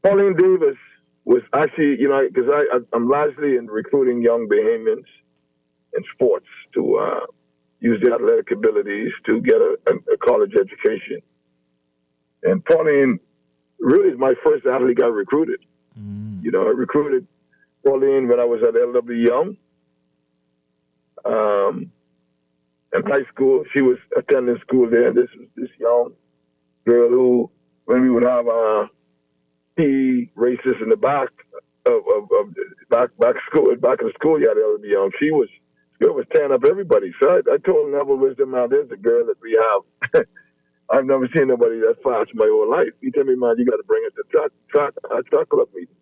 Speaker 7: Pauline Davis was actually, because I'm largely in recruiting young Bahamians in sports to use their athletic abilities to get a college education. And Pauline really is my first athlete I recruited. I recruited Pauline when I was at LW Young. In high school, she was attending school there. This was this young girl who, when we would have PE races in the back of back of the schoolyard at LW Young, girl was tearing up everybody. So I told Neville Wisdom, now there's a girl that we have. I've never seen nobody that fast in my whole life. He told me, man, you got to bring it to track club meeting.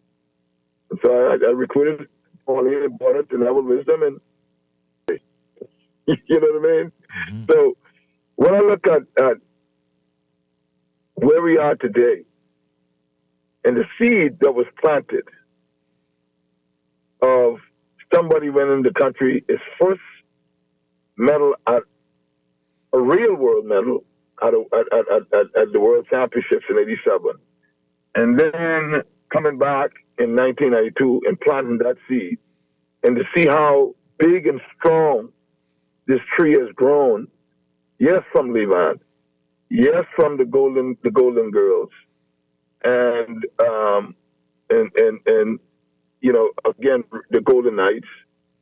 Speaker 7: And so I recruited Pauline and brought it to Neville Wisdom, and you know what I mean? Mm-hmm. So when I look at where we are today and the seed that was planted of somebody winning the country his first medal at a real world medal at the World Championships in '87, and then coming back in 1992 and planting that seed, and to see how big and strong this tree has grown. Yes, from Levan. Yes, from the Golden Girls, and again the Golden Knights,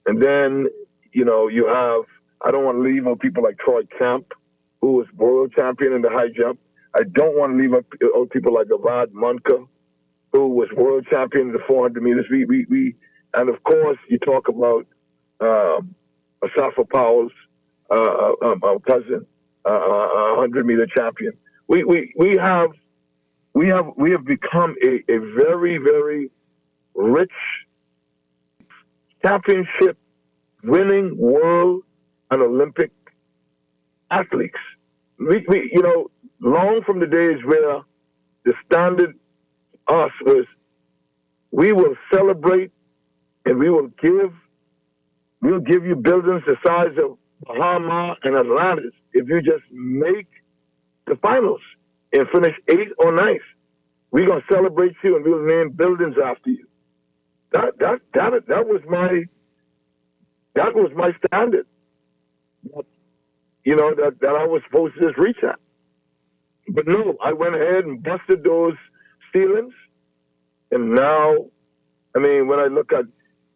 Speaker 7: and then you have. I don't want to leave out people like Troy Kemp, who was world champion in the high jump. I don't want to leave out people like Avad Munka, who was world champion in the 400 meters. We and of course you talk about Asafa Powell's cousin, 100-meter champion. We have become a very, very rich championship winning world and Olympic athletes. We long from the days where the standard us was we will celebrate and we'll give you buildings the size of Bahama and Atlantis if you just make the finals and finish 8th or 9th. We're gonna celebrate you and we'll name buildings after you. That was my standard. That I was supposed to just reach at. But no, I went ahead and busted those ceilings, and now, when I look at,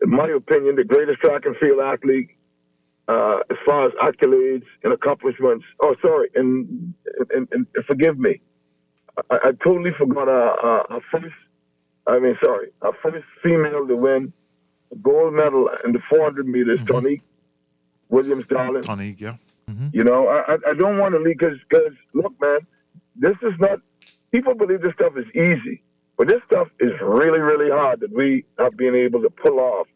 Speaker 7: in my opinion, the greatest track and field athlete as far as accolades and accomplishments. Oh, sorry, and forgive me. I totally forgot our first female to win a gold medal in the 400 meters, Tonique Williams-Darling.
Speaker 3: Tonique, yeah. Mm-hmm.
Speaker 7: I don't want to leave because look, man, this is not. People believe this stuff is easy, but this stuff is really, really hard that we have been able to pull off.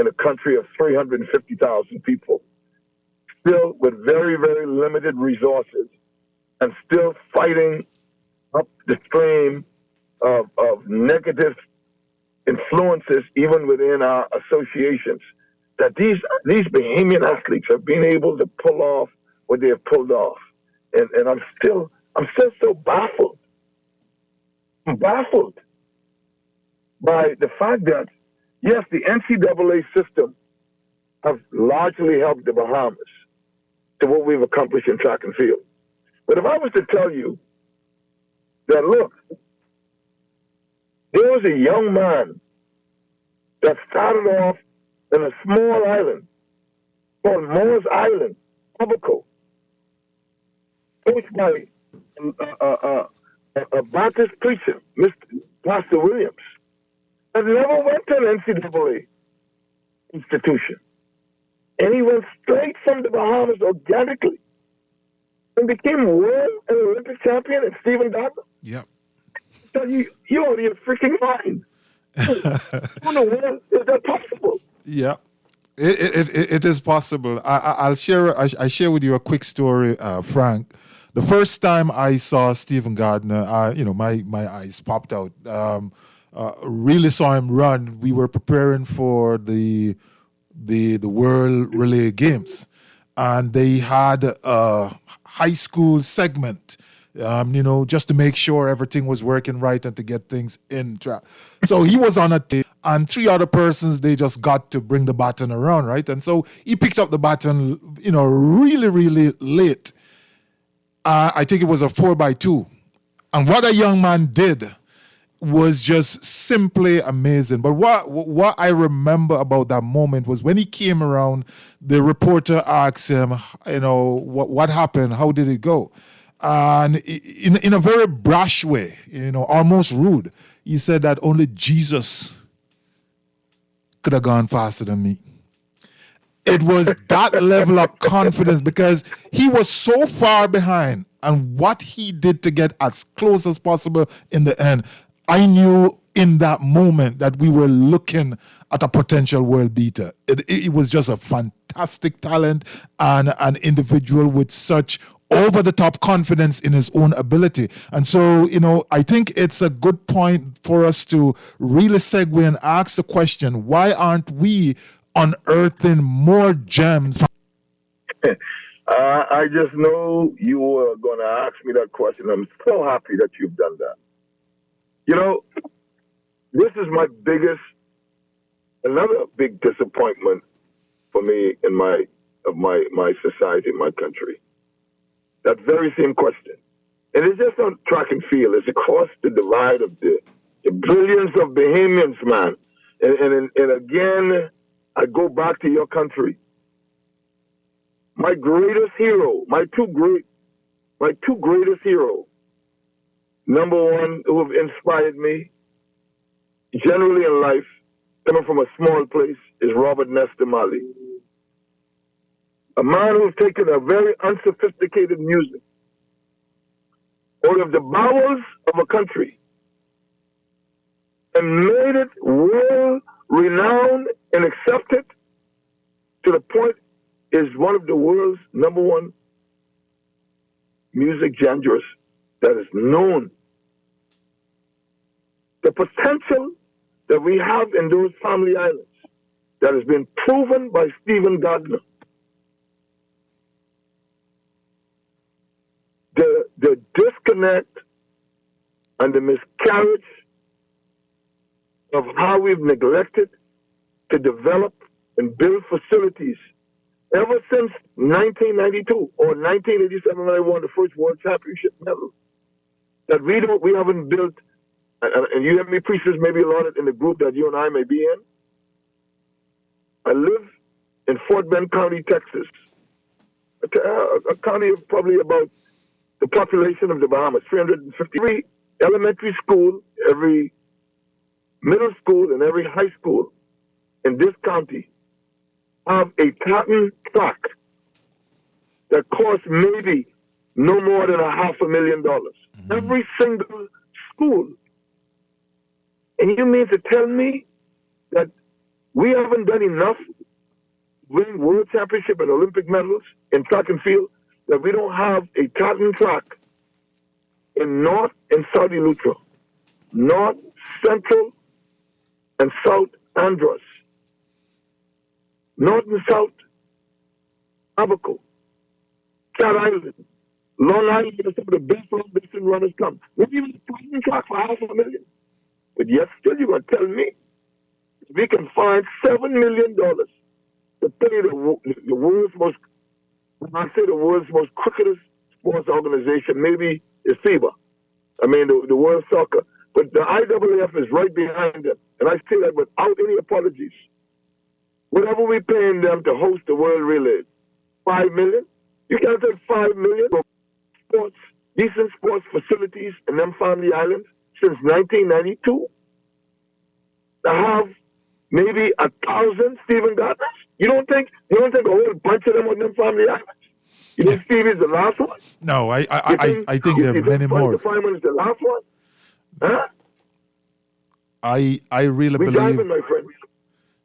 Speaker 7: in a country of 350,000 people, still with very, very limited resources, and still fighting up the stream of negative influences even within our associations, that these Bahamian athletes have been able to pull off what they have pulled off. And I'm still so baffled. I'm baffled by the fact that, yes, the NCAA system have largely helped the Bahamas to what we've accomplished in track and field. But if I was to tell you that, look, there was a young man that started off in a small island called Morris Island, Abaco, coached by a Baptist preacher, Pastor Williams, that never went to an NCAA institution. And he went straight from the Bahamas organically and became world and Olympic champion at Stephen Gardner.
Speaker 3: Yep.
Speaker 7: So you out of your freaking mind. How in the world is that possible?
Speaker 3: Yeah, it is possible. I'll share. I share with you a quick story, Frank. The first time I saw Stephen Gardner, my eyes popped out. Really saw him run. We were preparing for the World Relay Games, and they had a high school segment. Just to make sure everything was working right and to get things in track. So he was on a team, and 3 other persons, they just got to bring the baton around, right? And so he picked up the baton, really, really late. I think it was a 4x2. And what a young man did was just simply amazing. But what I remember about that moment was when he came around, the reporter asked him, what happened? How did it go? And in a very brash way, almost rude, he said that only Jesus could have gone faster than me. It was that level of confidence because he was so far behind, and what he did to get as close as possible in the end, I knew in that moment that we were looking at a potential world beater. It was just a fantastic talent and an individual with such over-the-top confidence in his own ability. And so, I think it's a good point for us to really segue and ask the question, why aren't we unearthing more gems?
Speaker 7: I just know you were going to ask me that question. I'm so happy that you've done that. This is another big disappointment for me in my society, my country. That very same question. And it's just on track and field. It's across the divide of the brilliance of Bahamians, man. And again, I go back to your country. My greatest hero, my two greatest heroes, number one, who have inspired me generally in life, coming from a small place, is Robert Nesta Marley. A man who's taken a very unsophisticated music out of the bowels of a country and made it world renowned and accepted to the point is one of the world's number one music genres that is known. The potential that we have in those family islands that has been proven by Stephen Gardner. The disconnect and the miscarriage of how we've neglected to develop and build facilities ever since 1992 or 1987 when I won the first World Championship medal, that we haven't built, and you have me preach this maybe a lot in the group that you and I may be in. I live in Fort Bend County, Texas, a county of probably about the population of the Bahamas, 353 elementary school, every middle school, and every high school in this county have a tartan track that costs maybe no more than $500,000. Mm-hmm. Every single school. And you mean to tell me that We haven't done enough winning world championship and Olympic medals in track and field that we don't have a tartan track in North and South Eleuthera, North, Central, and South Andros, North and South Abaco, Cat Island, Long Island, where some of the best long distance runners come. Not even a tartan track for $500,000. But yet still you're going to tell me we can find $7 million to pay the world's most, when I say the world's most crookedest sports organization, maybe it's FIBA. I mean, the World Soccer. But the IAAF is right behind them. And I say that without any apologies. Whatever we're paying them to host the World Relay, $5 million? You can't take $5 million for sports, decent sports facilities in them family islands since 1992? To have maybe 1,000 Stephen Gardners? You don't think a whole bunch of them on them family islands? You think Stevie's the last one?
Speaker 3: No, I think there are many more.
Speaker 7: The Fireman is the last one? Huh?
Speaker 3: I really
Speaker 7: We
Speaker 3: believe.
Speaker 7: driving, my friend.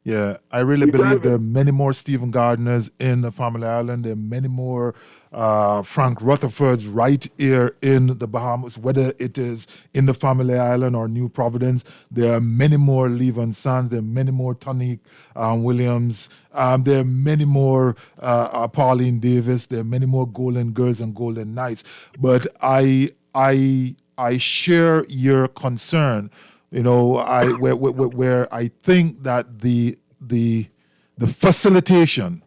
Speaker 3: Yeah, I really believe there are many more Stephen Gardners in the Family Island. There are many more Frank Rutherfords right here in the Bahamas, whether it is in the Family Island or New Providence. There are many more Levan Sands. There are many more Tonique Williams. There are many more Pauline Davis. There are many more Golden Girls and Golden Knights. But I share your concern. You know, where I think that the facilitation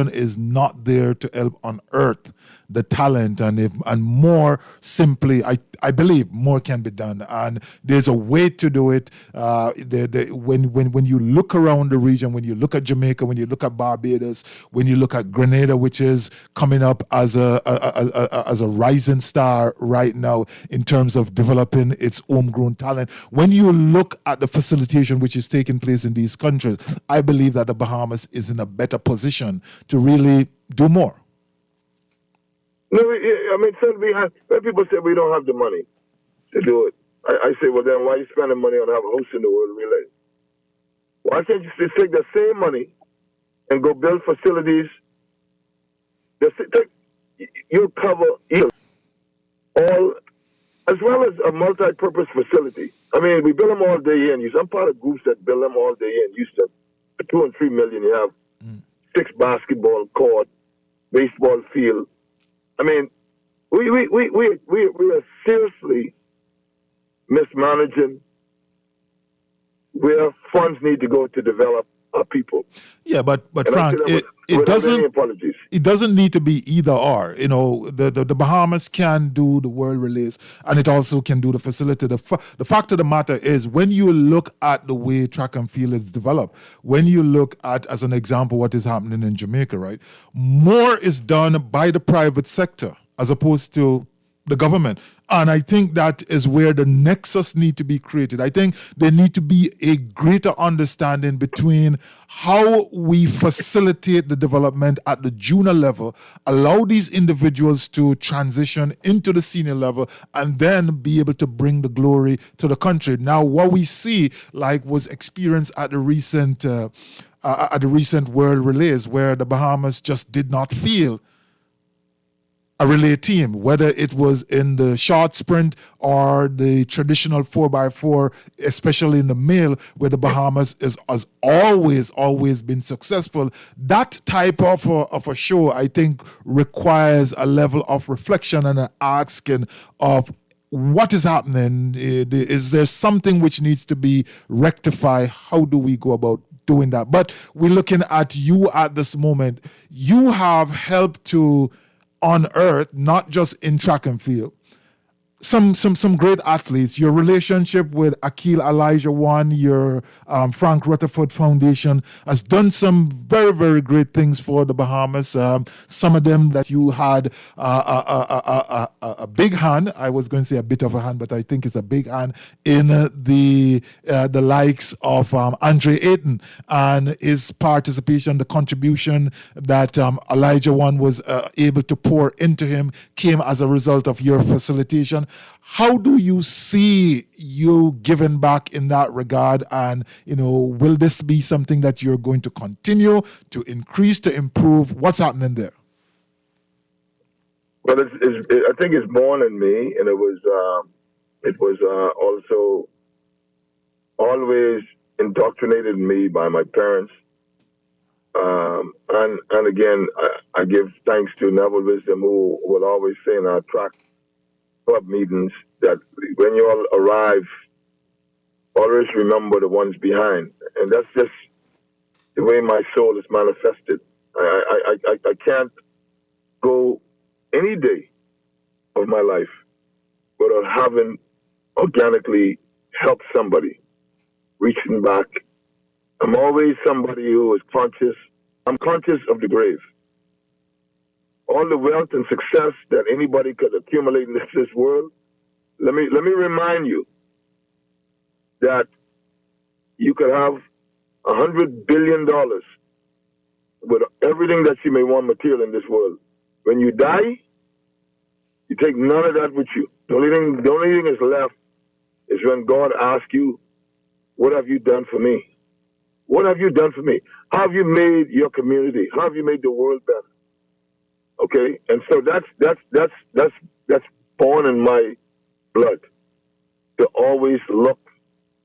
Speaker 3: is not there to help unearth the talent, and more simply, I believe more can be done, and there's a way to do it. When you look around the region, when you look at Jamaica, when you look at Barbados, when you look at Grenada, which is coming up as a rising star right now in terms of developing its homegrown talent. When you look at the facilitation which is taking place in these countries, I believe that the Bahamas is in a better position to really do more.
Speaker 7: No, I mean, when people say we don't have the money to do it, I say, well, then why are you spending money on hosting the World Relay? Why can't you just take the same money and go build facilities? You'll cover all, as well as a multi-purpose facility. I mean, we build them all day here in Houston. I'm part of groups that build them all day here in Houston. For $2 and $3 million, you have 6 basketball court, baseball field. I mean, we are seriously mismanaging where funds need to go to develop our people.
Speaker 3: Yeah, but
Speaker 7: And
Speaker 3: Frank,
Speaker 7: I say that without any apologies.
Speaker 3: it doesn't need to be either or. You know, the Bahamas can do the World Relays, and it also can do the facility. The fact of the matter is, when you look at the way track and field is developed, when you look at, as an example, what is happening in Jamaica, right? More is done by the private sector as opposed to the government. And I think that is where the nexus need to be created. I think there need to be a greater understanding between how we facilitate the development at the junior level, allow these individuals to transition into the senior level, and then be able to bring the glory to the country. Now, what we see, like was experienced at the recent World Relays, where the Bahamas just did not feel a relay team, whether it was in the short sprint or the traditional 4x4, especially in the male, where the Bahamas has always been successful. That type of a show, I think, requires a level of reflection and an asking of what is happening. Is there something which needs to be rectified? How do we go about doing that? But we're looking at you at this moment. You have helped to unearth, not just in track and field, some great athletes. Your relationship with Akil Elijah One, your Frank Rutherford Foundation has done some very, very great things for the Bahamas. Some of them that you had a big hand. I was going to say a bit of a hand, but I think it's a big hand in the likes of Andre Ayton and his participation, the contribution that Elijah One was able to pour into him came as a result of your facilitation. How do you see you giving back in that regard? And, will this be something that you're going to continue to increase, to improve? What's happening there?
Speaker 7: Well, I think it's born in me, and it was also always indoctrinated in me by my parents. And again, I give thanks to Neville Wisdom, who will always say in our track club meetings that when you all arrive, always remember the ones behind. And that's just the way my soul is manifested. I can't go any day of my life without having organically helped somebody, reaching back. I'm always somebody who is conscious. I'm conscious of the grave. All the wealth and success that anybody could accumulate in this world, let me remind you that you could have $100 billion with everything that you may want material in this world. When you die, you take none of that with you. The only thing that's left is when God asks you, what have you done for me? What have you done for me? How have you made your community? How have you made the world better? Okay, and so that's born in my blood to always look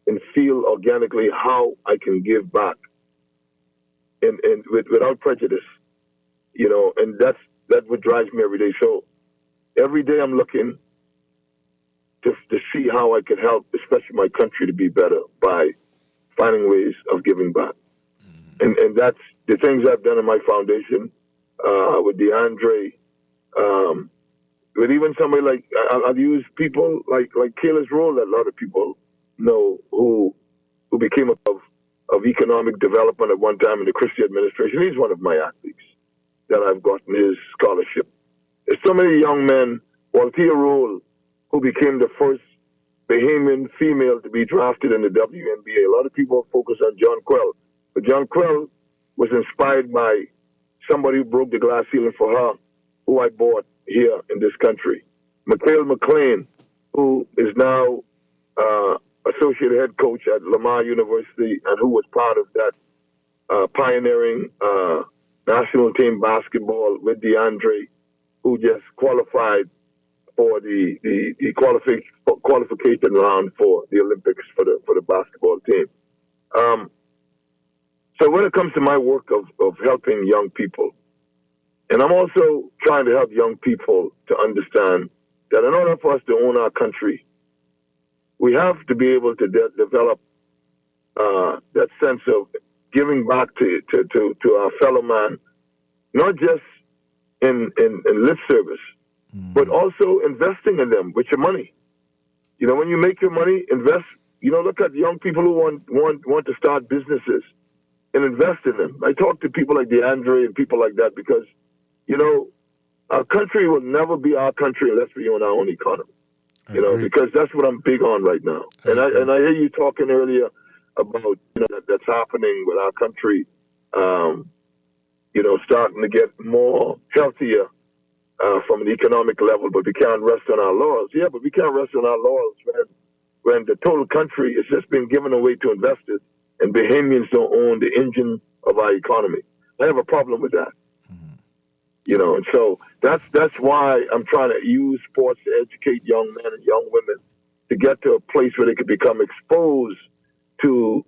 Speaker 7: and feel organically how I can give back, and without prejudice, and that's what drives me every day. So every day I'm looking to see how I can help, especially my country, to be better by finding ways of giving back. And that's the things I've done in my foundation, with DeAndre, with even somebody like, I'll use people like Kayla's role that a lot of people know, who became of economic development at one time in the Christie administration. He's one of my athletes that I've gotten his scholarship. There's so many young men, Waltia Roll, who became the first Bahamian female to be drafted in the WNBA. A lot of people focus on John Quell, but John Quell was inspired by somebody who broke the glass ceiling for her, who I bought here in this country. Mikhail McLean, who is now associate head coach at Lamar University and who was part of that pioneering national team basketball with DeAndre, who just qualified for the qualification round for the Olympics for the basketball team. So when it comes to my work of helping young people, and I'm also trying to help young people to understand that in order for us to own our country, we have to be able to develop that sense of giving back to our fellow man, not just in lip service, but also investing in them with your money. When you make your money, invest. Look at young people who want to start businesses and invest in them. I talk to people like DeAndre and people like that because, our country will never be our country unless we own our own economy. Because that's what I'm big on right now. And I hear you talking earlier about that's happening with our country, starting to get more healthier from an economic level, but we can't rest on our laurels. Yeah, but we can't rest on our laurels when the total country is just being given away to investors and Bahamians don't own the engine of our economy. I have a problem with that. And so that's why I'm trying to use sports to educate young men and young women to get to a place where they can become exposed to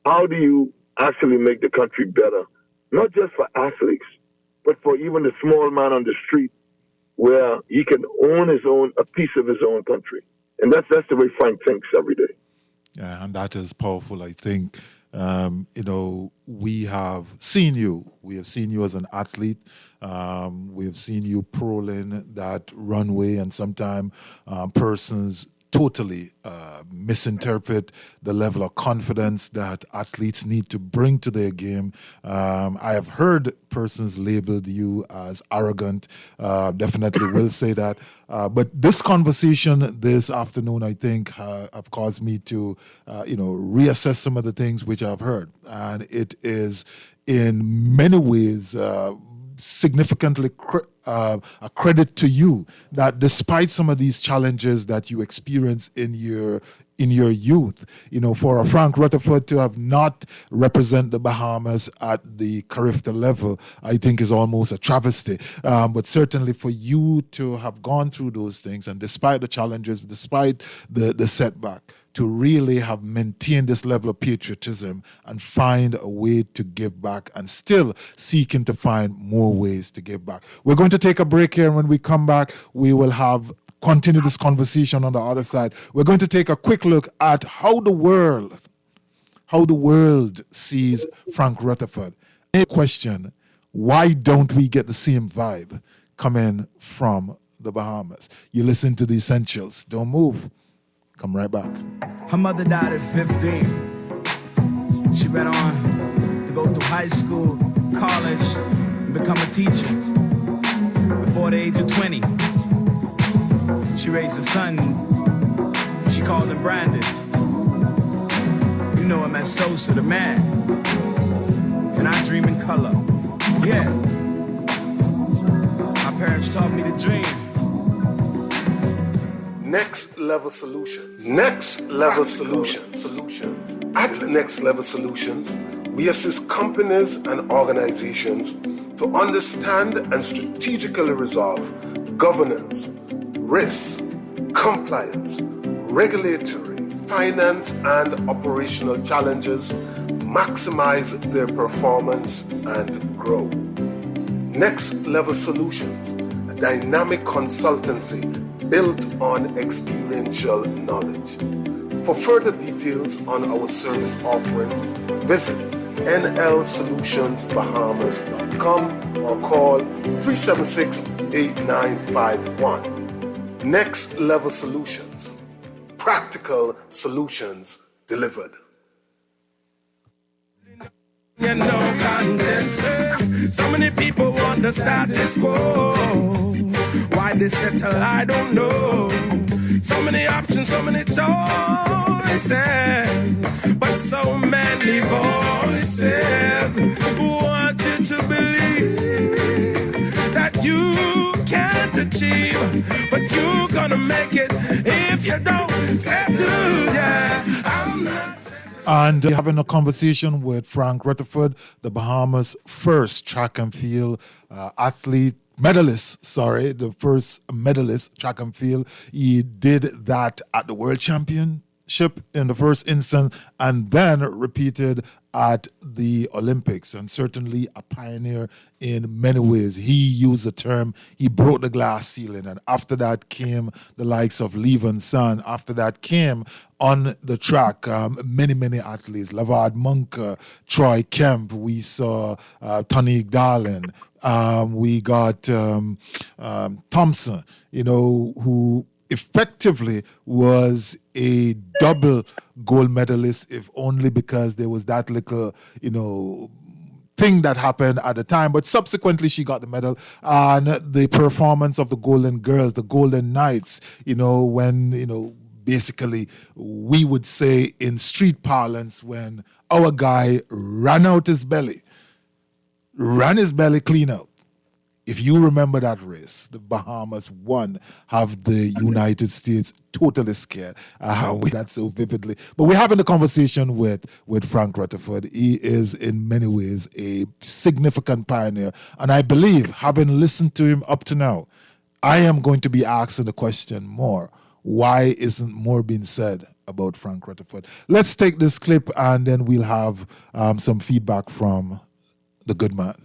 Speaker 7: how do you actually make the country better, not just for athletes, but for even the small man on the street where he can own a piece of his own country. And that's the way Frank thinks every day.
Speaker 3: Yeah, and that is powerful, I think. We have seen you. We have seen you as an athlete. We have seen you prowling that runway, and sometimes persons totally misinterpret the level of confidence that athletes need to bring to their game. I have heard persons labeled you as arrogant. Definitely will say that. But this conversation this afternoon, I think, have caused me to, reassess some of the things which I've heard. And it is in many ways significantly a credit to you that despite some of these challenges that you experience in your youth, for a Frank Rutherford to have not represent the Bahamas at the Carifta level, I think is almost a travesty. But certainly for you to have gone through those things, and despite the challenges, despite the setback, to really have maintained this level of patriotism and find a way to give back and still seeking to find more ways to give back. We're going to take a break here, and when we come back, we will continue this conversation on the other side. We're going to take a quick look at how the world sees Frank Rutherford. A question, why don't we get the same vibe coming from the Bahamas? You listen to the Essentials. Don't move. Come right back.
Speaker 6: Her mother died at 15. She went on to go through high school, college, and become a teacher. Before the age of 20, she raised a son. She called him Brandon. You know him as Sosa, the man. And I dream in color. Yeah. My parents taught me to dream.
Speaker 5: Next Level Solutions. Next Level Solutions. At Next Level Solutions, we assist companies and organizations to understand and strategically resolve governance, risk, compliance, regulatory, finance, and operational challenges, maximize their performance, and grow. Next Level Solutions, a dynamic consultancy built on experiential knowledge. For further details on our service offerings, visit nlsolutionsbahamas.com or call 376-8951. Next Level Solutions. Practical solutions delivered.
Speaker 6: No contest. So many people want the status quo. Why they settle, I don't know. So many options, so many choices, but so many voices want you to believe that you can't achieve, but you're gonna make it if you don't settle. Yeah, I'm not settled.
Speaker 3: And having a conversation with Frank Rutherford, the Bahamas' first track and field the first medalist track and field. He did that at the World Championship in the first instance and then repeated at the Olympics, and certainly a pioneer in many ways. He used the term, he broke the glass ceiling, and after that came the likes of Levan Son. After that came on the track many athletes, Lavard Munker, Troy Kemp, we saw Tony Darlin, we got Thompson, who effectively was a double gold medalist, if only because there was that little, thing that happened at the time. But subsequently, she got the medal. And the performance of the Golden Girls, the Golden Knights, when, basically, we would say in street parlance, when our guy ran his belly clean out. If you remember that race, the Bahamas won, have the United States totally scared. That so vividly. But we're having a conversation with Frank Rutherford. He is in many ways a significant pioneer. And I believe, having listened to him up to now, I am going to be asking the question more. Why isn't more being said about Frank Rutherford? Let's take this clip and then we'll have some feedback from the good man.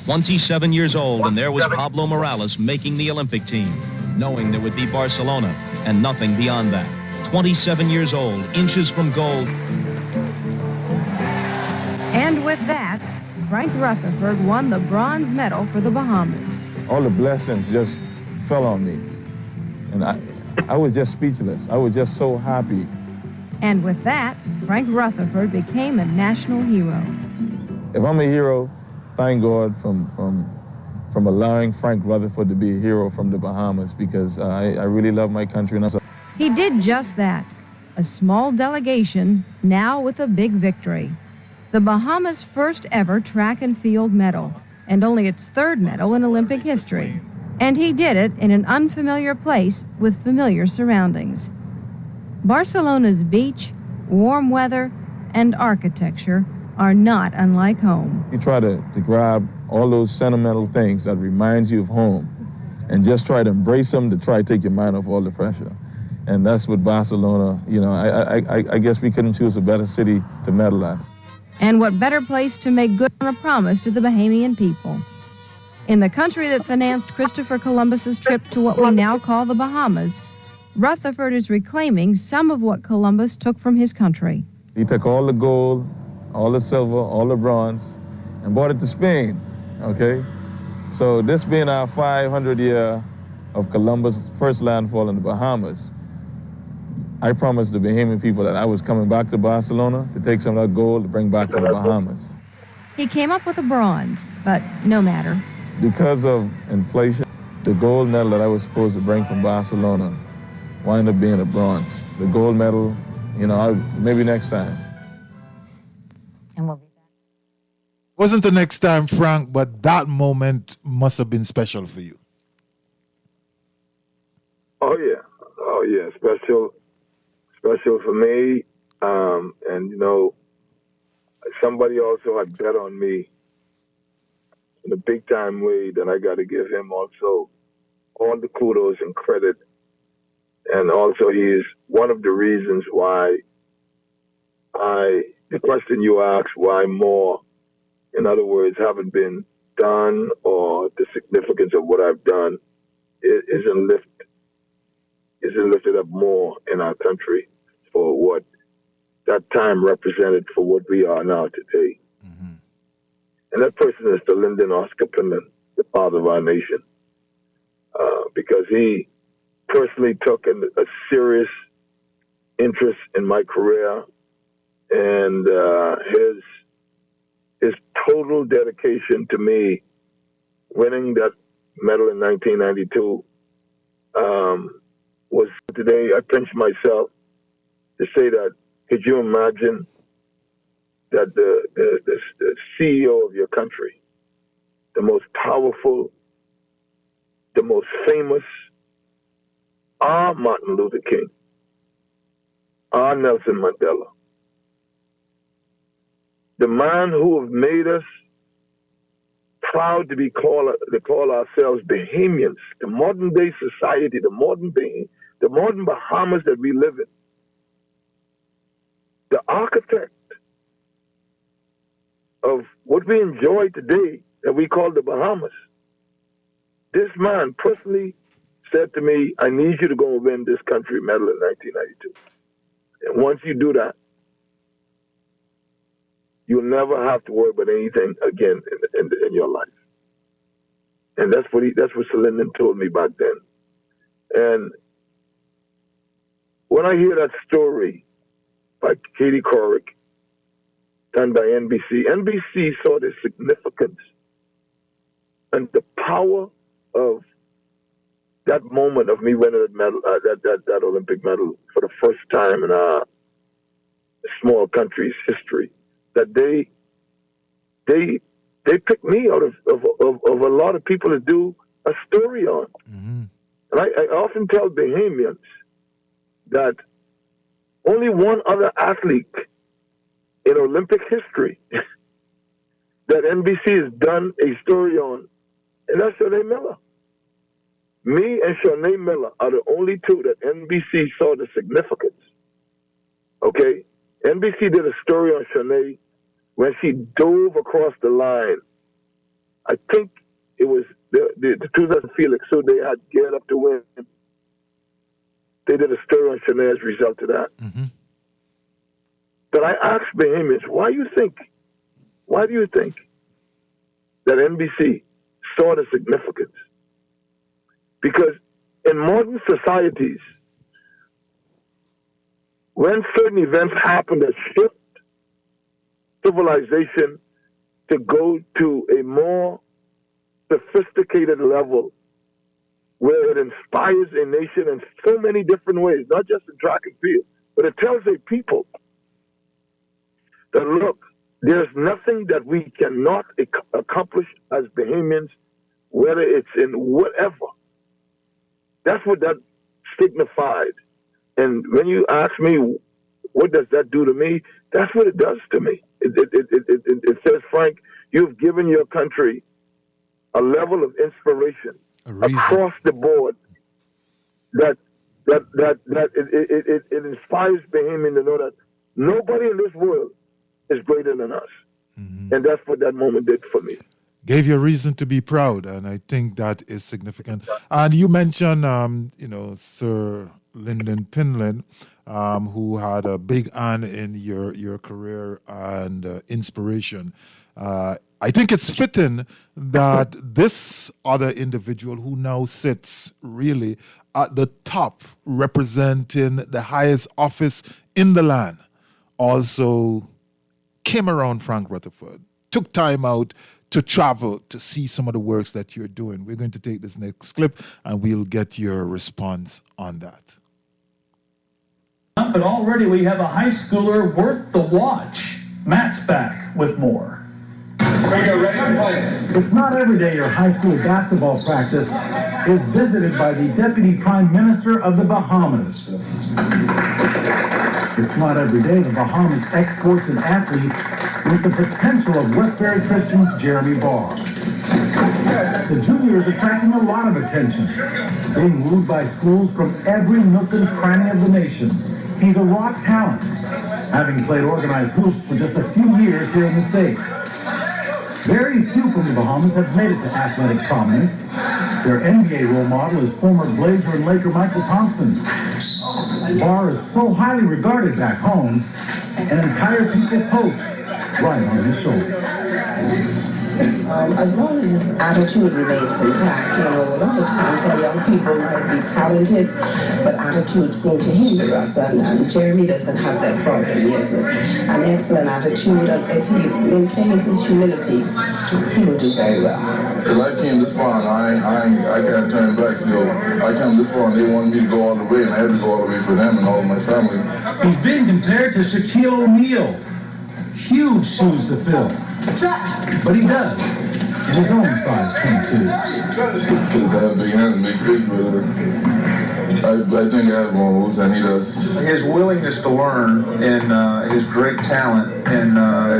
Speaker 8: 27 years old, and there was Pablo Morales making the Olympic team, knowing there would be Barcelona and nothing beyond that. 27 years old, inches from gold.
Speaker 9: And with that, Frank Rutherford won the bronze medal for the Bahamas.
Speaker 10: All the blessings just fell on me. And I was just speechless. I was just so happy.
Speaker 9: And with that, Frank Rutherford became a national hero.
Speaker 10: If I'm a hero, thank God from from allowing Frank Rutherford to be a hero from the Bahamas, because I really love my country. And
Speaker 9: He did just that. A small delegation, now with a big victory. The Bahamas' first ever track and field medal, and only its third medal in Olympic history. And he did it in an unfamiliar place with familiar surroundings. Barcelona's beach, warm weather, and architecture are not unlike home.
Speaker 10: You try to grab all those sentimental things that reminds you of home and just try to embrace them to try to take your mind off all the pressure. And that's what Barcelona, you know, I guess we couldn't choose a better city to medal at.
Speaker 9: And what better place to make good on a promise to the Bahamian people? In the country that financed Christopher Columbus's trip to what we now call the Bahamas, Rutherford is reclaiming some of what Columbus took from his country.
Speaker 10: He took all the gold, all the silver, all the bronze, and brought it to Spain, okay? So this being our 500th year of Columbus' first landfall in the Bahamas, I promised the Bahamian people that I was coming back to Barcelona to take some of that gold to bring back to the Bahamas.
Speaker 9: He came up with a bronze, but no matter.
Speaker 10: Because of inflation, the gold medal that I was supposed to bring from Barcelona wound up being a bronze. The gold medal, you know, maybe next time.
Speaker 9: And we'll be back.
Speaker 3: Wasn't the next time, Frank, but that moment must have been special for you.
Speaker 7: Oh yeah, special for me. And you know, somebody also had bet on me in a big time way that I got to give him also all the kudos and credit. And also, he is one of the reasons why the question you asked, why more, in other words, haven't been done, or the significance of what I've done isn't lifted up more in our country for what that time represented for what we are now today. Mm-hmm. And that person is the Lyndon Oscar Pinlan, the father of our nation, because he personally took a serious interest in my career, and his total dedication to me winning that medal in 1992 was today. I pinch myself to say that. Could you imagine that the CEO of your country, the most powerful, the most famous, our Martin Luther King, our Nelson Mandela, the man who have made us proud to call ourselves Bahamians, the modern day society, the modern Bahamas that we live in, the architect of what we enjoy today that we call the Bahamas. This man personally said to me, I need you to go and win this country medal in 1992. And once you do that, you'll never have to worry about anything again in your life. And that's what Sir Lyndon told me back then. And when I hear that story by Katie Couric, done by NBC saw the significance and the power of that moment of me winning that medal, that Olympic medal for the first time in our small country's history. That they picked me out of a lot of people to do a story on. Mm-hmm. And I often tell Bahamians that only one other athlete in Olympic history that NBC has done a story on, and that's Shanae Miller. Me and Shanae Miller are the only two that NBC saw the significance. Okay? NBC did a story on Shanae when she dove across the line. I think it was the 2000 Felix, so they had geared up to win. They did a story on Shanae as a result of that. Mm-hmm. But I asked Bahamians, why do you think that NBC saw the significance? Because in modern societies, when certain events happen that shift civilization to go to a more sophisticated level where it inspires a nation in so many different ways, not just in track and field, but it tells a people that, look, there's nothing that we cannot accomplish as Bahamians, whether it's in whatever. That's what that signified. And when you ask me, what does that do to me? That's what it does to me. It says, Frank, you've given your country a level of inspiration across the board that it inspires Bahamian to know that nobody in this world is greater than us. Mm-hmm. And that's what that moment did for me.
Speaker 3: Gave you a reason to be proud, and I think that is significant. And you mentioned, Sir Lyndon Pinlin, who had a big hand in your career and inspiration. I think it's fitting that this other individual who now sits really at the top, representing the highest office in the land, also came around Frank Rutherford, took time out to travel to see some of the works that you're doing. We're going to take this next clip and we'll get your response on that.
Speaker 11: But already we have a high schooler worth the watch. Matt's back with more.
Speaker 12: Ready to play. It's not every day your high school basketball practice is visited by the Deputy Prime Minister of the Bahamas. It's not every day the Bahamas exports an athlete with the potential of Westbury Christian's Jeremy Barr. The junior is attracting a lot of attention, being wooed by schools from every nook and cranny of the nation. He's a raw talent, having played organized hoops for just a few years here in the States. Very few from the Bahamas have made it to athletic prominence. Their NBA role model is former Blazer and Laker Michael Thompson. Barr is so highly regarded back home, an entire people's hopes right on his shoulders.
Speaker 13: As long as his attitude remains intact, a lot of times the young people might be talented, but attitudes seem to hinder us, and Jeremy doesn't have that problem. He has an excellent attitude, and if he maintains his humility, he will do very well.
Speaker 10: Because I came this far and I can't turn back, so I came this far and they wanted me to go all the way, and I had to go all the way for them and all of my family.
Speaker 12: He's been compared to Shaquille O'Neal. Huge shoes to fill. But he does, in his own size 22s.
Speaker 10: Because I have big hands and big feet, but I think I have more moves than he does.
Speaker 14: His willingness to learn and his great talent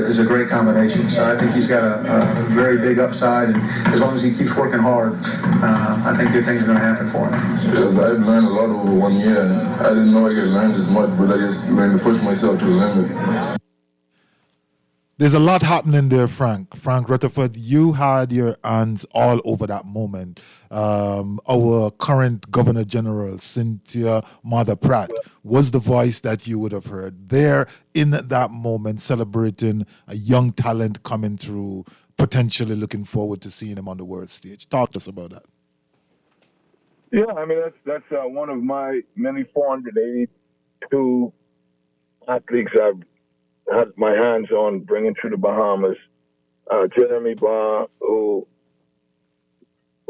Speaker 14: is a great combination. So I think he's got a very big upside, and as long as he keeps working hard, I think good things are going to happen for him.
Speaker 10: Yes, I've learned a lot over 1 year. I didn't know I could learn this much, but I just learned to push myself to the limit.
Speaker 3: There's a lot happening there, Frank. Frank Rutherford, you had your hands all over that moment. Our current Governor General, Cynthia Mother Pratt, was the voice that you would have heard there in that moment, celebrating a young talent coming through, potentially looking forward to seeing him on the world stage. Talk to us about that.
Speaker 7: Yeah, I mean, that's one of my many 482 athletes I've had my hands on bringing to the Bahamas. Jeremy Barr, who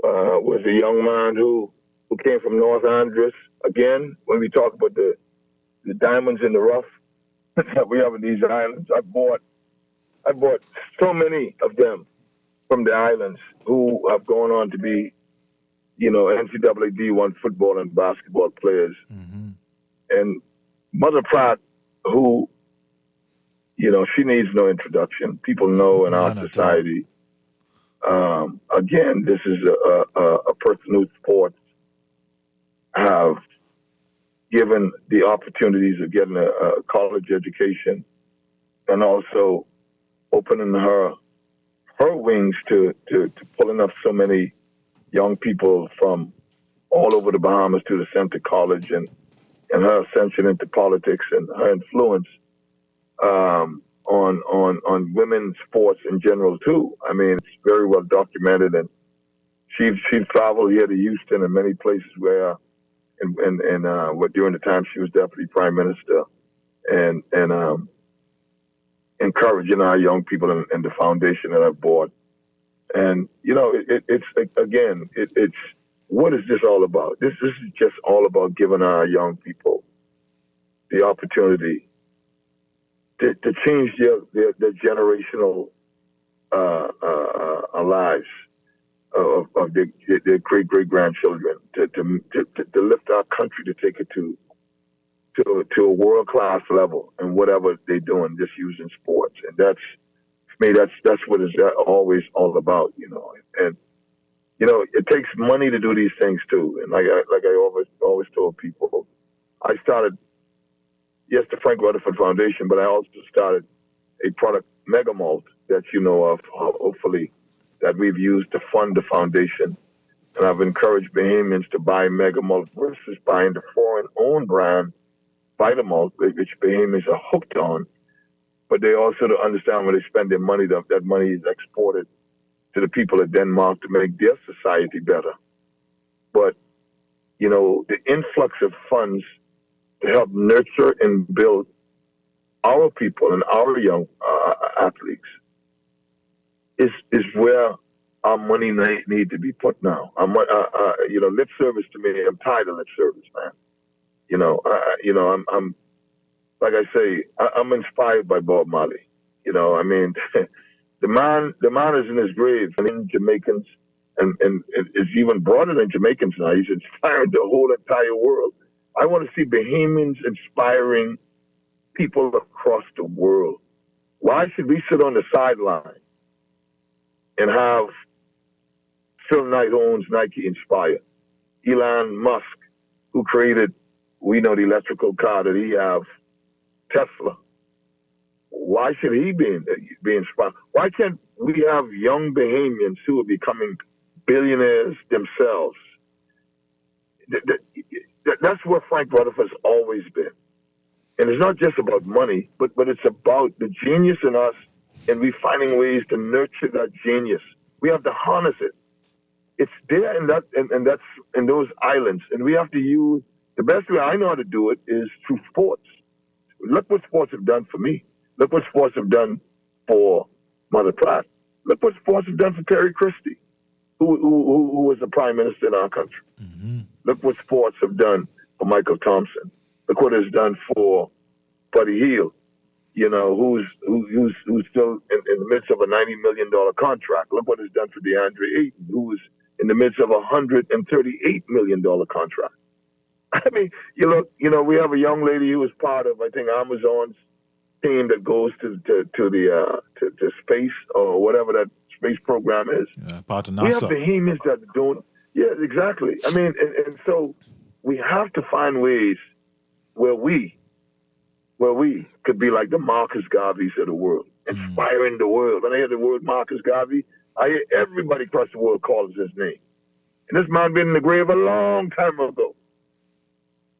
Speaker 7: was a young man who came from North Andros. Again, when we talk about the diamonds in the rough that we have in these islands, I bought so many of them from the islands who have gone on to be, NCAA D1 football and basketball players. Mm-hmm. And Mother Pratt, who, she needs no introduction. People know in our society. Again, this is a person who sports have given the opportunities of getting a college education and also opening her wings to pulling up so many young people from all over the Bahamas to the Center College, and her ascension into politics and her influence on women's sports in general too. I mean, it's very well documented, and she traveled here to Houston and many places where, and during the time she was Deputy Prime Minister, and encouraging our young people and the foundation that I bought And it's what is this all about? This is just all about giving our young people the opportunity to change their generational lives of their great grandchildren, to lift our country, to take it to a world class level and whatever they're doing, just using sports. And that's, for me, that's what it's always all about, And it takes money to do these things too. And like I always told people, I started, yes, the Frank Rutherford Foundation, but I also started a product, Mega Malt, that you know of, hopefully, that we've used to fund the foundation. And I've encouraged Bahamians to buy Mega Malt versus buying the foreign-owned brand Vitamalt, which Bahamians are hooked on. But they also to understand when they spend their money, that money is exported to the people of Denmark to make their society better. But, the influx of funds to help nurture and build our people and our young athletes is where our money need to be put now. Lip service to me, I'm tired of lip service, man. I'm like I say, I'm inspired by Bob Marley. The man is in his grave, and in Jamaicans, and it's even broader than Jamaicans now. He's inspired the whole entire world. I want to see Bahamians inspiring people across the world. Why should we sit on the sideline and have Phil Knight owns Nike inspire? Elon Musk, who created, we know the electrical car that he have, Tesla. Why should he be inspired? Why can't we have young Bahamians who are becoming billionaires themselves? That's where Frank Rutherford's always been. And it's not just about money, but it's about the genius in us, and we finding ways to nurture that genius. We have to harness it. It's there in that's in those islands, and we have to use the best way I know how to do it is through sports. Look what sports have done for me. Look what sports have done for Mother Pratt. Look what sports have done for Terry Christie, who was the prime minister in our country. Mm-hmm. Look what sports have done for Michael Thompson. Look what it's done for Buddy Hield, who's still in the midst of a $90 million contract. Look what it's done for DeAndre Ayton, who's in the midst of a $138 million contract. I mean, we have a young lady who is part of, I think, Amazon's team that goes to space or whatever that space program is.
Speaker 3: Yeah, part of NASA.
Speaker 7: We have Bahamians that are doing, yeah, exactly. I mean, and so we have to find ways where we could be like the Marcus Garveys of the world, inspiring the world. When I hear the word Marcus Garvey, I hear everybody across the world calls his name. And this man been in the grave a long time ago.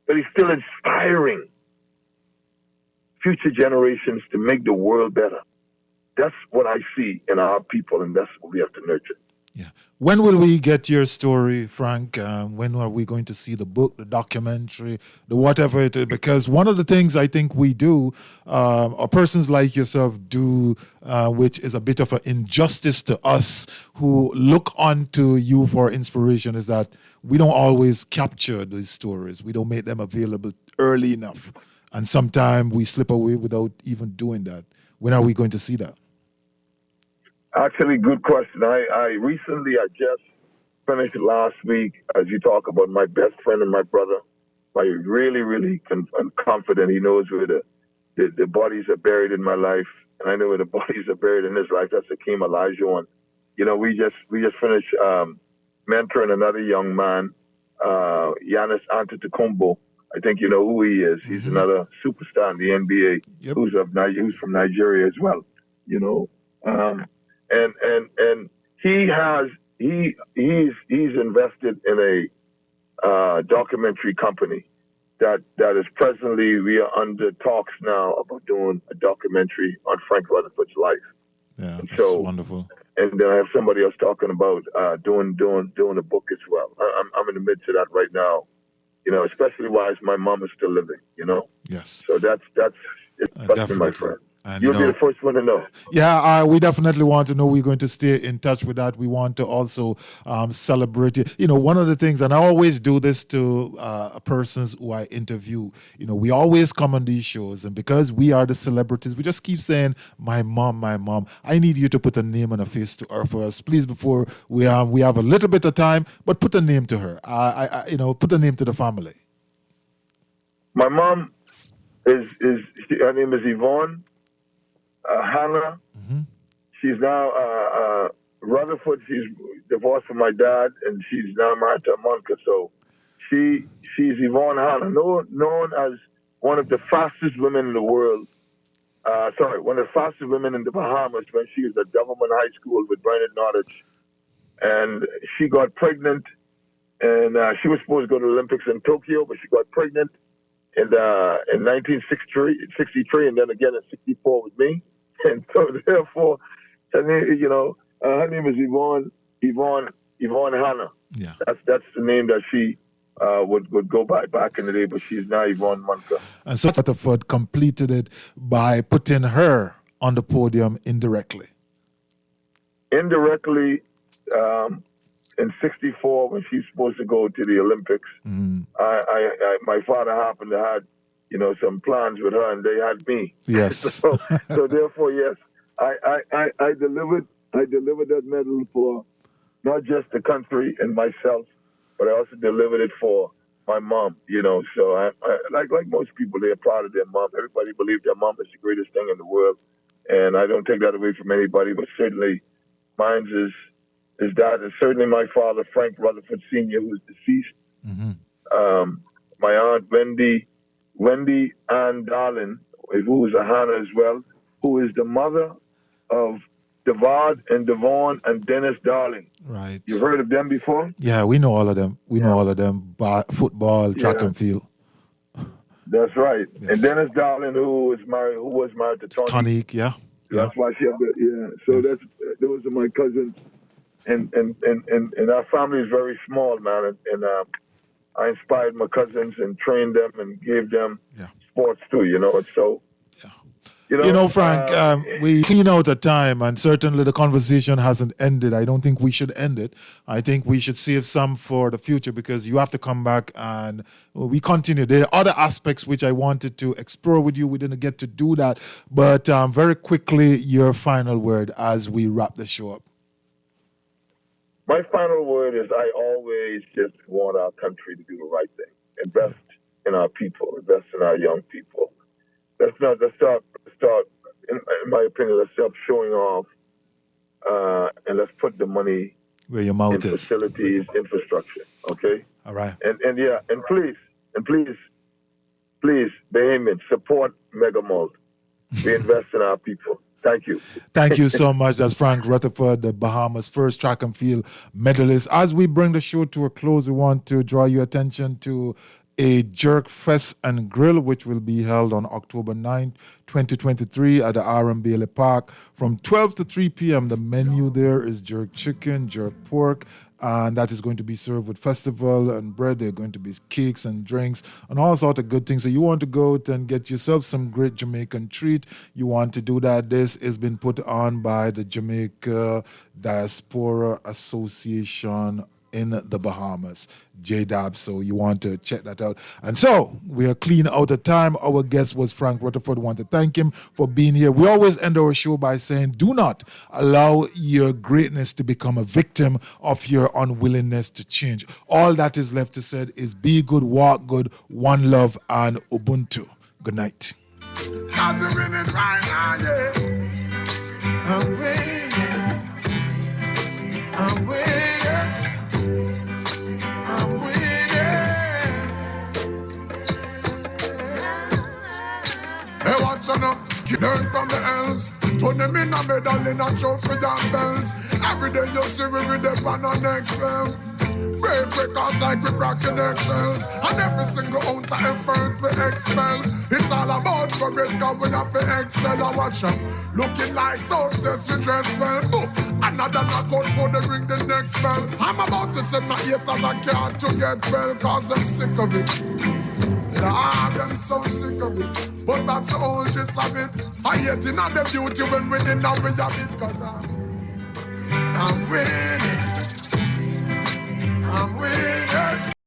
Speaker 7: But he's still inspiring future generations to make the world better. That's what I see in our people, and that's what we have to nurture.
Speaker 3: Yeah. When will we get your story, Frank? When are we going to see the book, the documentary, the whatever it is? Because one of the things I think we do, or persons like yourself do, which is a bit of an injustice to us who look onto you for inspiration, is that we don't always capture these stories. We don't make them available early enough. And sometimes we slip away without even doing that. When are we going to see that?
Speaker 7: Actually, good question. I just finished last week, as you talk about my best friend and my brother. I really confident he knows where the bodies are buried in my life, and I know where the bodies are buried in his life. That's Akeem Olajuwon. We just finished mentoring another young man, Giannis Antetokounmpo. I think you know who he is. He's another superstar in the NBA who's from Nigeria as well. And he's invested in a documentary company that is presently, we are under talks now about doing a documentary on Frank Rutherford's life.
Speaker 3: Yeah, that's wonderful.
Speaker 7: And then I have somebody else talking about doing a book as well. I'm in the midst of that right now. Especially while my mom is still living.
Speaker 3: Yes.
Speaker 7: So that's my friend.
Speaker 3: And,
Speaker 7: you'll be the first one to know.
Speaker 3: Yeah, we definitely want to know. We're going to stay in touch with that. We want to also celebrate it. One of the things, and I always do this to persons who I interview, we always come on these shows, and because we are the celebrities, we just keep saying, my mom. I need you to put a name and a face to her for us, please, before we have a little bit of time, but put a name to her. Put a name to the family.
Speaker 7: My mom her name is Yvonne Hannah.
Speaker 3: Mm-hmm.
Speaker 7: She's now Rutherford. She's divorced from my dad, and she's now married to Monica. So she's Yvonne Hannah, known as one of the fastest women in the world. One of the fastest women in the Bahamas when she was at Government High School with Bernard Nottage. And she got pregnant, and she was supposed to go to the Olympics in Tokyo, but she got pregnant in 1963, and then again in 64 with me. And so therefore, her name is Yvonne Hannah.
Speaker 3: Yeah.
Speaker 7: That's the name that she would go by back in the day, but she's now Yvonne Monica.
Speaker 3: And so Rutherford completed it by putting her on the podium indirectly.
Speaker 7: Indirectly, in 64, when she's supposed to go to the Olympics, my father happened to have, some plans with her, and they had me.
Speaker 3: Yes.
Speaker 7: so therefore, yes, I delivered that medal for not just the country and myself, but I also delivered it for my mom. So I like most people, they're proud of their mom. Everybody believes their mom is the greatest thing in the world, and I don't take that away from anybody. But certainly, mine is that, and certainly my father, Frank Rutherford Sr., who's deceased.
Speaker 3: Mm-hmm.
Speaker 7: My aunt Wendy Ann Darling, who is a Hannah as well, who is the mother of Devard and Devon and Dennis Darling.
Speaker 3: Right.
Speaker 7: You've heard of them before?
Speaker 3: Yeah, we know all of them. We know all of them. Football, track and field.
Speaker 7: That's right.
Speaker 3: Yes.
Speaker 7: And Dennis Darling, who was married to
Speaker 3: Tonique, yeah.
Speaker 7: That's why she had So those are my cousins. And our family is very small, man. And I inspired my cousins and trained them and gave them sports too, And so,
Speaker 3: Frank, we clean out the time, and certainly the conversation hasn't ended. I don't think we should end it. I think we should save some for the future, because you have to come back and we continue. There are other aspects which I wanted to explore with you. We didn't get to do that. But very quickly, your final word as we wrap the show up.
Speaker 7: My final word is I always just want our country to do the right thing. Invest in our people. Invest in our young people. Let's start. In my opinion, let's stop showing off, and let's put the money
Speaker 3: where your mouth
Speaker 7: in
Speaker 3: is.
Speaker 7: Facilities, infrastructure. Okay.
Speaker 3: All right.
Speaker 7: And please, Bahamians, support Mega Malt. We invest in our people. Thank you.
Speaker 3: Thank you so much. That's Frank Rutherford, the Bahamas' first track and field medalist. As we bring the show to a close, we want to draw your attention to a Jerk Fest and Grill, which will be held on October 9th, 2023 at the R.M. Bailey Park from 12 to 3 p.m. The menu there is jerk chicken, jerk pork, and that is going to be served with festival and bread. There are going to be cakes and drinks and all sorts of good things. So you want to go out and get yourself some great Jamaican treat. You want to do that. This has been put on by the Jamaica Diaspora Association in the Bahamas, JDAB. So you want to check that out. And so we are clean out of time. Our guest was Frank Rutherford. I want to thank him for being here. We always end our show by saying, do not allow your greatness to become a victim of your unwillingness to change. All that is left to say is be good, walk good, one love, and Ubuntu. Good night.
Speaker 6: Hey, watch on up, learn from the elves. Turn them in a medal in a trophy and bells. Every day you see we with them on our next level. Break records like we cracking eggshells. And every single ounce of effort we expel. It's all about progress, cause we have to excel. I watch them, looking like success, we dress well. Boop, another knockout for the ring the next bell. I'm about to send my haters a card to get well, cause I'm sick of it.
Speaker 15: Ah, them so sick of it. But that's the whole gist of it. I hate in on the beauty when winning and we have it. Cause I'm winning. I'm winning.